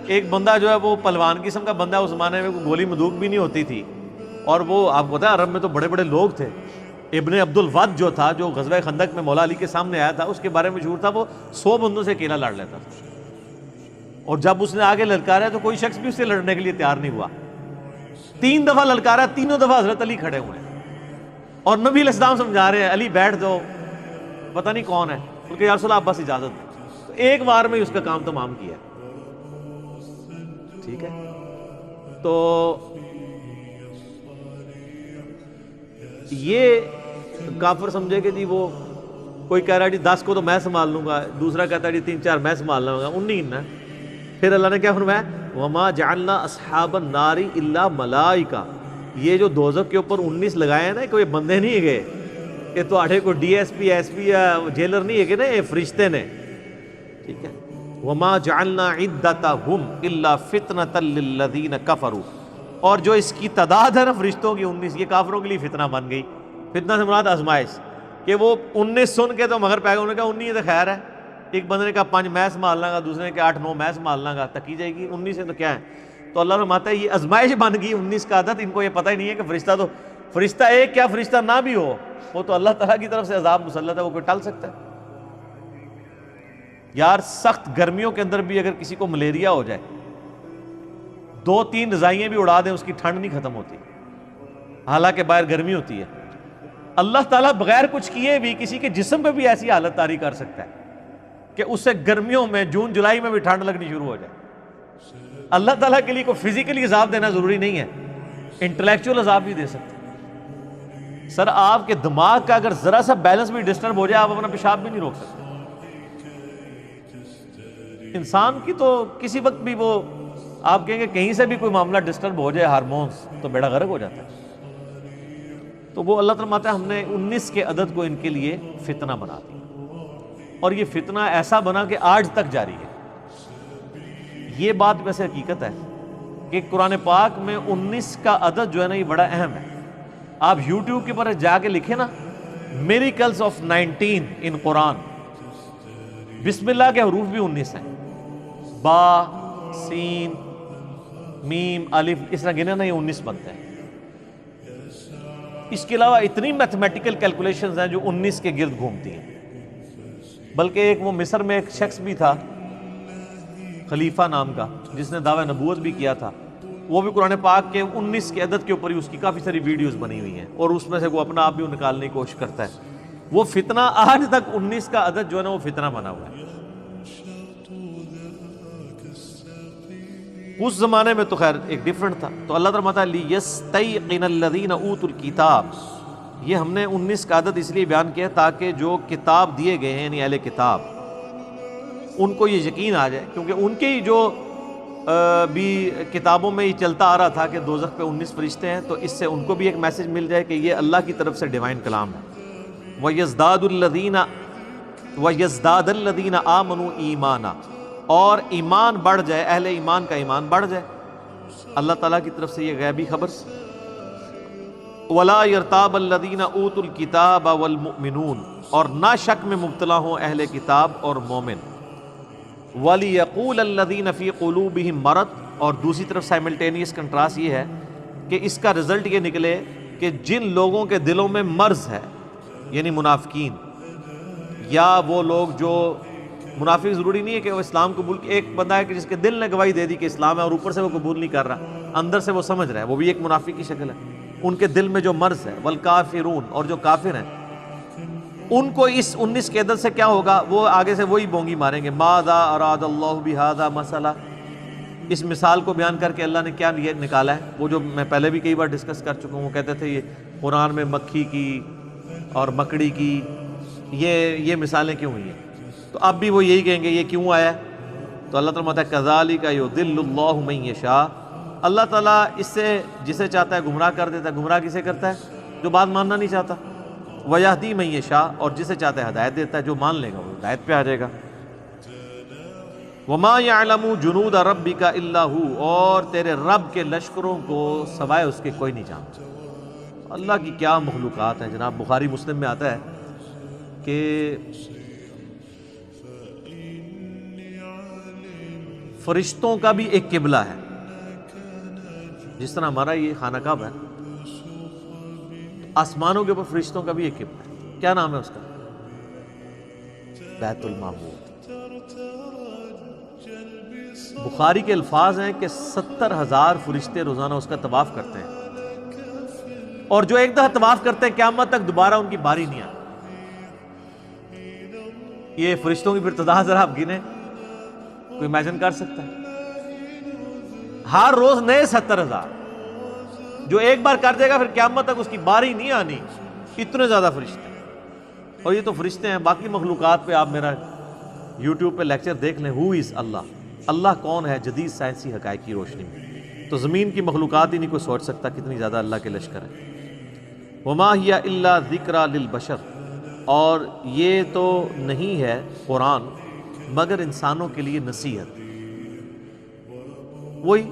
ایک بندہ جو ہے وہ پلوان قسم کا بندہ, اس زمانے میں کوئی گولی بندوق بھی نہیں ہوتی تھی, اور وہ آپ کو پتا ہے عرب میں تو بڑے بڑے لوگ تھے. ابن عبد الود جو تھا, جو غزوہ خندق میں مولا علی کے سامنے آیا تھا, اس کے بارے میں مشہور تھا وہ 100 بندوں سے اکیلا لڑ لیتا تھا, اور جب اس نے آگے للکارا تو کوئی شخص بھی اس سے لڑنے کے لیے تیار نہیں ہوا. 3 دفعہ للکارا, تینوں دفعہ حضرت علی کھڑے ہوئے ہیں, اور نبی علیہ السلام سمجھا رہے ہیں علی بیٹھ جاؤ, پتہ نہیں کون ہے, بلکہ یا رسول اللہ آپ بس اجازت دیں. تو ایک بار میں اس کا کام تمام کیا, ٹھیک ہے. تو یہ کافر سمجھے کہ جی وہ کوئی کہہ رہا ہے جی 10 کو تو میں سنبھال لوں گا, دوسرا کہتا ہے جی 3-4 میں سنبھال لوں گا, 19 نا. پھر اللہ نے کیا فرمایا وما جعلنا اصحاب النار الا ملائکہ, یہ جو دوزخ کے اوپر 19 لگائے ہیں نا, کوئی بندے نہیں گئے, یہ تو آٹھے کو D S P S P یا جیلر نہیں ہے کہ نا, یہ فرشتے نے, ٹھیک ہے. وما جعلنا عدتہم الا فتنۃ للذین کفروا, اور جو اس کی تعداد ہے نا فرشتوں کی 19, یہ کافروں کے لیے فتنہ بن گئی. فتنہ سے مراد آزمائش, کہ وہ 19 سن کے تو مگر پہ گئے, انہوں نے کہا 19 تو خیر ہے. ایک بندے نے کہا 5 میں سنبھال لوں گا, دوسرے نے کہا 8-9 میں سنبھال لوں گا, تکی جائے گی 19 سے تو کیا ہے. تو اللہ فرماتا ہے یہ آزمائش بن گئی 19 کا عدد. ان کو یہ پتہ ہی نہیں ہے کہ فرشتہ ایک کیا فرشتہ نہ بھی ہو, وہ تو اللہ تعالیٰ کی طرف سے عذاب مسلط ہے, وہ کوئی ٹل سکتا ہے. یار سخت گرمیوں کے اندر بھی اگر کسی کو ملیریا ہو جائے, 2-3 رضائیاں بھی اڑا دیں, اس کی ٹھنڈ نہیں ختم ہوتی, حالانکہ باہر گرمی ہوتی ہے. اللہ تعالیٰ بغیر کچھ کیے بھی کسی کے جسم پہ بھی ایسی حالت طاری کر سکتا ہے کہ اس سے گرمیوں میں جون جولائی میں بھی ٹھنڈ لگنی شروع ہو جائے. اللہ تعالیٰ کے لیے کوئی فزیکلی عذاب دینا ضروری نہیں ہے, انٹلیکچوئل عذاب بھی دے سکتے. سر آپ کے دماغ کا اگر ذرا سا بیلنس بھی ڈسٹرب ہو جائے, آپ اپنا پیشاب بھی نہیں روک سکتے. انسان کی تو کسی وقت بھی وہ آپ کہیں گے کہیں سے بھی کوئی معاملہ ڈسٹرب ہو جائے, ہارمونز, تو بیڑا غرق ہو جاتا ہے. تو وہ اللہ تعالیٰ ماتا ہے ہم نے 19 کے عدد کو ان کے لیے فتنہ بنا دیا, اور یہ فتنہ ایسا بنا کہ آج تک جاری ہے. یہ بات ویسے حقیقت ہے کہ قرآن پاک میں 19 کا عدد جو ہے نا یہ بڑا اہم ہے. آپ یوٹیوب کے پر جا کے لکھیں نا میریکلز آف 19 ان قرآن، بسم اللہ کے حروف بھی 19 ہیں، با، سین، میم، الف، اس طرح گنے نا یہ 19 بنتے ہیں. اس کے علاوہ اتنی میتھمیٹیکل کیلکولیشنز ہیں جو 19 کے گرد گھومتی ہیں. بلکہ ایک وہ مصر میں ایک شخص بھی تھا خلیفہ نام کا، جس نے دعوی نبوت بھی کیا تھا، وہ بھی قرآن پاک کے 19 کے عدد کے اوپر ہی اس کی کافی ساری ویڈیوز بنی ہوئی ہیں، اور اس میں سے وہ اپنا آپ بھی نکالنے کی کوشش کرتا ہے. وہ فتنہ آج تک 19 کا عدد جو ہے نا وہ فتنہ بنا ہوا ہے. اس زمانے میں تو خیر ایک ڈیفرنٹ تھا. تو اللہ تعالیٰ تعالیٰ لِيَسْتَيْقِنَ الَّذِينَ أُوتُوا الْكِتَابَ، یہ ہم نے 19 کا عدد اس لیے بیان کیا تاکہ جو کتاب دیے گئے ہیں یعنی اہل کتاب ان کو یہ یقین آ جائے، کیونکہ ان کے ہی جو بھی کتابوں میں یہ چلتا آ رہا تھا کہ دوزخ پہ 19 فرشتے ہیں، تو اس سے ان کو بھی ایک میسج مل جائے کہ یہ اللہ کی طرف سے ڈیوائن کلام ہے. وَيَزْدَادَ الَّذِينَ آمَنُوا ایمانا، اور ایمان بڑھ جائے، اہل ایمان کا ایمان بڑھ جائے. اللہ تعالیٰ کی طرف سے یہ غیبی خبر. وَلَا يَرْتَابَ الَّذِينَ أُوتُوا الْكِتَابَ وَالْمُؤْمِنُونَ، اور نہ شک میں مبتلا ہوں اہل کتاب اور مومن. وَلِيَقُولَ الَّذِينَ فِي قُلُوبِهِم مَرَضٌ، اور دوسری طرف سائملٹینیس کنٹراسٹ یہ ہے کہ اس کا رزلٹ یہ نکلے کہ جن لوگوں کے دلوں میں مرض ہے، یعنی منافقین، یا وہ لوگ جو منافق ضروری نہیں ہے کہ وہ اسلام قبول، ایک بندہ ہے کہ جس کے دل نے گواہی دے دی کہ اسلام ہے اور اوپر سے وہ قبول نہیں کر رہا، اندر سے وہ سمجھ رہا ہے، وہ بھی ایک منافق کی شکل ہے. ان کے دل میں جو مرض ہے، والکافرون، اور جو کافر ہیں، ان کو اس 19 کے عدد سے کیا ہوگا، وہ آگے سے وہی بونگی ماریں گے. ماذا اراد اللہ بہذا مثلا، اس مثال کو بیان کر کے اللہ نے کیا یہ نکالا ہے، وہ جو میں پہلے بھی کئی بار ڈسکس کر چکا ہوں. وہ کہتے تھے یہ قرآن میں مکھی کی اور مکڑی کی یہ مثالیں کیوں ہوئی ہیں، تو اب بھی وہ یہی کہیں گے یہ کیوں آیا ہے. تو اللہ تعالیٰ کہتا ہے کذالک یضل اللہ من یشاء، اللہ تعالیٰ اس سے جسے چاہتا ہے گمراہ کر دیتا ہے. گمراہ کسے کرتا ہے؟ جو بات ماننا نہیں چاہتا. ویہدی من یشاء، اور جسے چاہتا ہے ہدایت دیتا ہے، جو مان لے گا وہ ہدایت پہ آ جائے گا. وما یعلم جنود ربک الا ہو، اور تیرے رب کے لشکروں کو سوائے اس کے کوئی نہیں جانتا. اللہ کی کیا مخلوقات ہیں جناب. بخاری مسلم میں آتا ہے کہ فرشتوں کا بھی ایک قبلہ ہے، جس طرح ہمارا یہ خانہ کعبہ ہے، آسمانوں کے اوپر فرشتوں کا بھی ایک قبلہ ہے. کیا نام ہے اس کا؟ بیت المعمور. بخاری کے الفاظ ہیں کہ 70,000 فرشتے روزانہ اس کا طواف کرتے ہیں، اور جو ایک دفعہ طواف کرتے ہیں قیامت تک دوبارہ ان کی باری نہیں آتی. یہ فرشتوں کی پھر تعداد ذرا آپ گنے، کوئی امیجن کر سکتا ہے؟ ہر روز نئے 70,000 جو ایک بار کر دے گا پھر قیامت تک اس کی باری نہیں آنی. اتنے زیادہ فرشتے، اور یہ تو فرشتے ہیں. باقی مخلوقات پہ آپ میرا یوٹیوب پہ لیکچر دیکھ لیں، ہو از اللہ، اللہ کون ہے، جدید سائنسی حقائق کی روشنی میں. تو زمین کی مخلوقات ہی نہیں کوئی سوچ سکتا کتنی زیادہ اللہ کے لشکر ہے. وما ہی الا ذکری للبشر، اور یہ تو نہیں ہے قرآن مگر انسانوں کے لیے نصیحت. وہی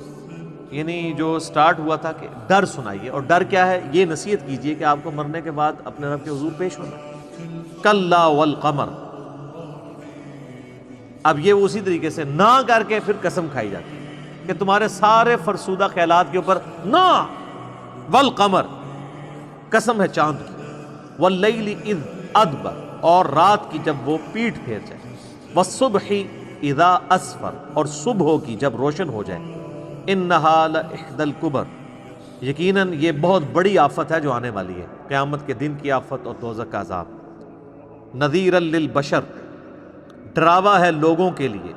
یعنی جو سٹارٹ ہوا تھا کہ ڈر سنائیے، اور ڈر کیا ہے؟ یہ نصیحت کیجئے کہ آپ کو مرنے کے بعد اپنے رب کے حضور پیش ہونا. کلا والقمر، اب یہ اسی طریقے سے نہ کر کے پھر قسم کھائی جاتی ہے کہ تمہارے سارے فرسودہ خیالات کے اوپر نہ. والقمر، قسم ہے چاند کی. واللیل اذ ادبر، اور رات کی جب وہ پیٹھ پھیر جائے. والصبح اذا اسفر، اور صبح کی جب روشن ہو جائے. انہا لإحدی الکبر، یقیناً یہ بہت بڑی آفت ہے جو آنے والی ہے، قیامت کے دن کی آفت اور دوزخ کا عذاب. نذیرا للبشر، ڈراوا ہے لوگوں کے لیے.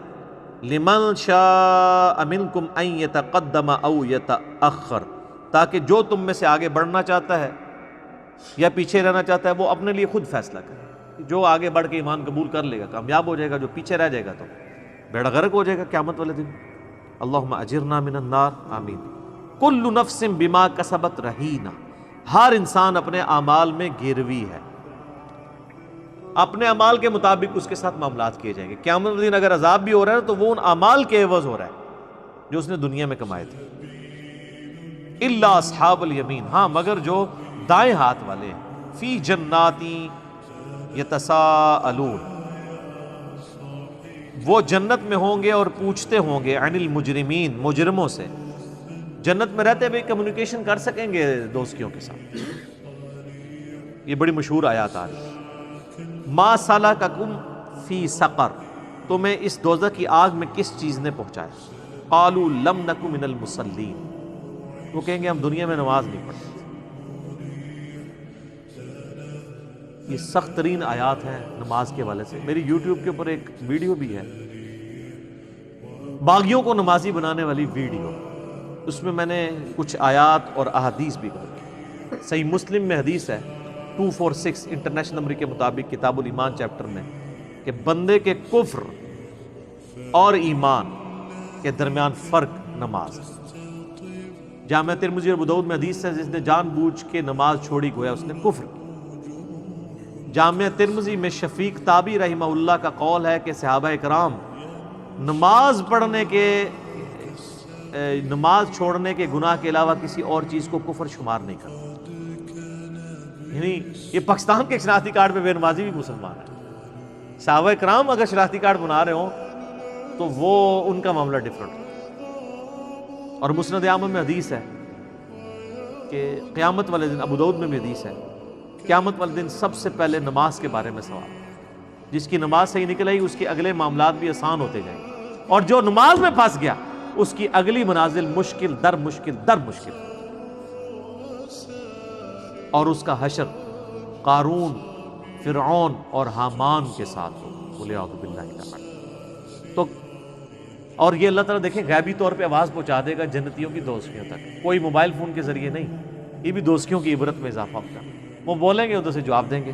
لمن شاء منکم ان یتقدم او یتأخر، تاکہ جو تم میں سے آگے بڑھنا چاہتا ہے یا پیچھے رہنا چاہتا ہے وہ اپنے لیے خود فیصلہ کرے. جو آگے بڑھ کے ایمان قبول کر لے گا کامیاب ہو جائے گا، جو پیچھے رہ جائے گا تو بیڑا غرق ہو جائے گا قیامت والے دن. اللہم اجرنا من النار، آمین. کل نفس بما کسبت رہینہ، ہر انسان اپنے اعمال میں گروی ہے، اپنے اعمال کے مطابق اس کے ساتھ معاملات کیے جائیں گے. قیامت والے دن اگر عذاب بھی ہو رہا ہے تو وہ ان اعمال کے عوض ہو رہا ہے جو اس نے دنیا میں کمائے تھے. الا اصحاب الیمین، ہاں مگر جو دائیں ہاتھ والے ہیں، فی جناتی یتساءلون، وہ جنت میں ہوں گے اور پوچھتے ہوں گے عن المجرمین، مجرموں سے۔ جنت میں رہتے ہوئے کمیونیکیشن کر سکیں گے دوستیوں کے ساتھ۔ یہ بڑی مشہور آیات آ رہی ہے۔ ما سلککم فی سقر، تمہیں اس دوزخ کی آگ میں کس چیز نے پہنچایا؟ قالوا لم نک من المصلین، وہ کہیں گے ہم دنیا میں نماز نہیں پڑھتے۔ یہ سخت ترین آیات ہیں نماز کے حوالے سے۔ میری یوٹیوب کے اوپر ایک ویڈیو بھی ہے، باغیوں کو نمازی بنانے والی ویڈیو، اس میں نے کچھ آیات اور احادیث بھی کی۔ صحیح مسلم میں حدیث ہے 246 انٹرنیشنل نمبر کے مطابق کتاب الایمان چیپٹر میں، کہ بندے کے کفر اور ایمان کے درمیان فرق نماز ہے۔ جامعہ ترمذی اور ابو داؤد میں حدیث ہے جس نے جان بوجھ کے نماز چھوڑی گویا اس نے کفر کی۔ جامعہ ترمذی میں شفیق تابی رحمہ اللہ کا قول ہے کہ صحابہ کرام نماز چھوڑنے کے گناہ کے علاوہ کسی اور چیز کو کفر شمار نہیں کرتے۔ یعنی یہ پاکستان کے شناختی کارڈ پہ بے نمازی بھی مسلمان ہے۔ صحابہ کرام اگر شناختی کارڈ بنا رہے ہوں تو وہ ان کا معاملہ ڈیفرنٹ ہے۔ اور مسند احمد میں حدیث ہے کہ قیامت والے دن، ابو داؤد میں بھی حدیث ہے، قیامت والے دن سب سے پہلے نماز کے بارے میں سوال، جس کی نماز صحیح نکل آئی اس کے اگلے معاملات بھی آسان ہوتے جائیں گے، اور جو نماز میں پھنس گیا اس کی اگلی منازل مشکل در مشکل در مشکل، اور اس کا حشر قارون، فرعون اور حامان کے ساتھ ہو، وَلِعَوْذُ بِاللَّهِ تَعَالَى۔ تو اور یہ اللہ تعالیٰ دیکھیں غیبی طور پہ آواز پہنچا دے گا جنتیوں کی دوستیوں تک، کوئی موبائل فون کے ذریعے نہیں۔ یہ بھی دوستیوں کی عبرت میں اضافہ ہوتا ہے۔ وہ بولیں گے ادھر سے جواب دیں گے،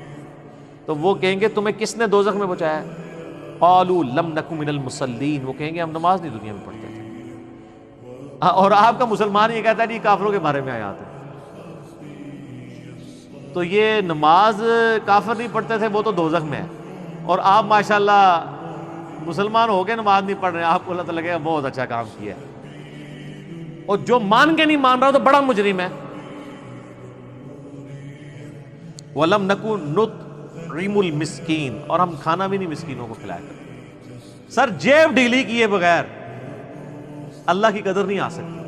تو وہ کہیں گے تمہیں کس نے دوزخ میں پہنچایا ہے؟ قالوا لم نک من المصلین، وہ کہیں گے ہم نماز نہیں دنیا میں پڑھتے تھے۔ اور آپ کا مسلمان یہ کہتا ہے یہ کافروں کے بارے میں آیات ہے۔ تو یہ نماز کافر نہیں پڑھتے تھے وہ تو دوزخ میں ہے، اور آپ ماشاءاللہ مسلمان ہو کے نماز نہیں پڑھ رہے ہیں، آپ کو اللہ تعالیٰ لگے بہت اچھا کام کیا ہے۔ اور جو مان کے نہیں مان رہا تو بڑا مجرم ہے۔ وَلَمْ نَكُنْ نُطْعِمُ الْمِسْكِينَ، اور ہم کھانا بھی نہیں مسکینوں کو کھلایا کرتے۔ سر جیب ڈھیلی کیے بغیر اللہ کی قدر نہیں آ سکتی۔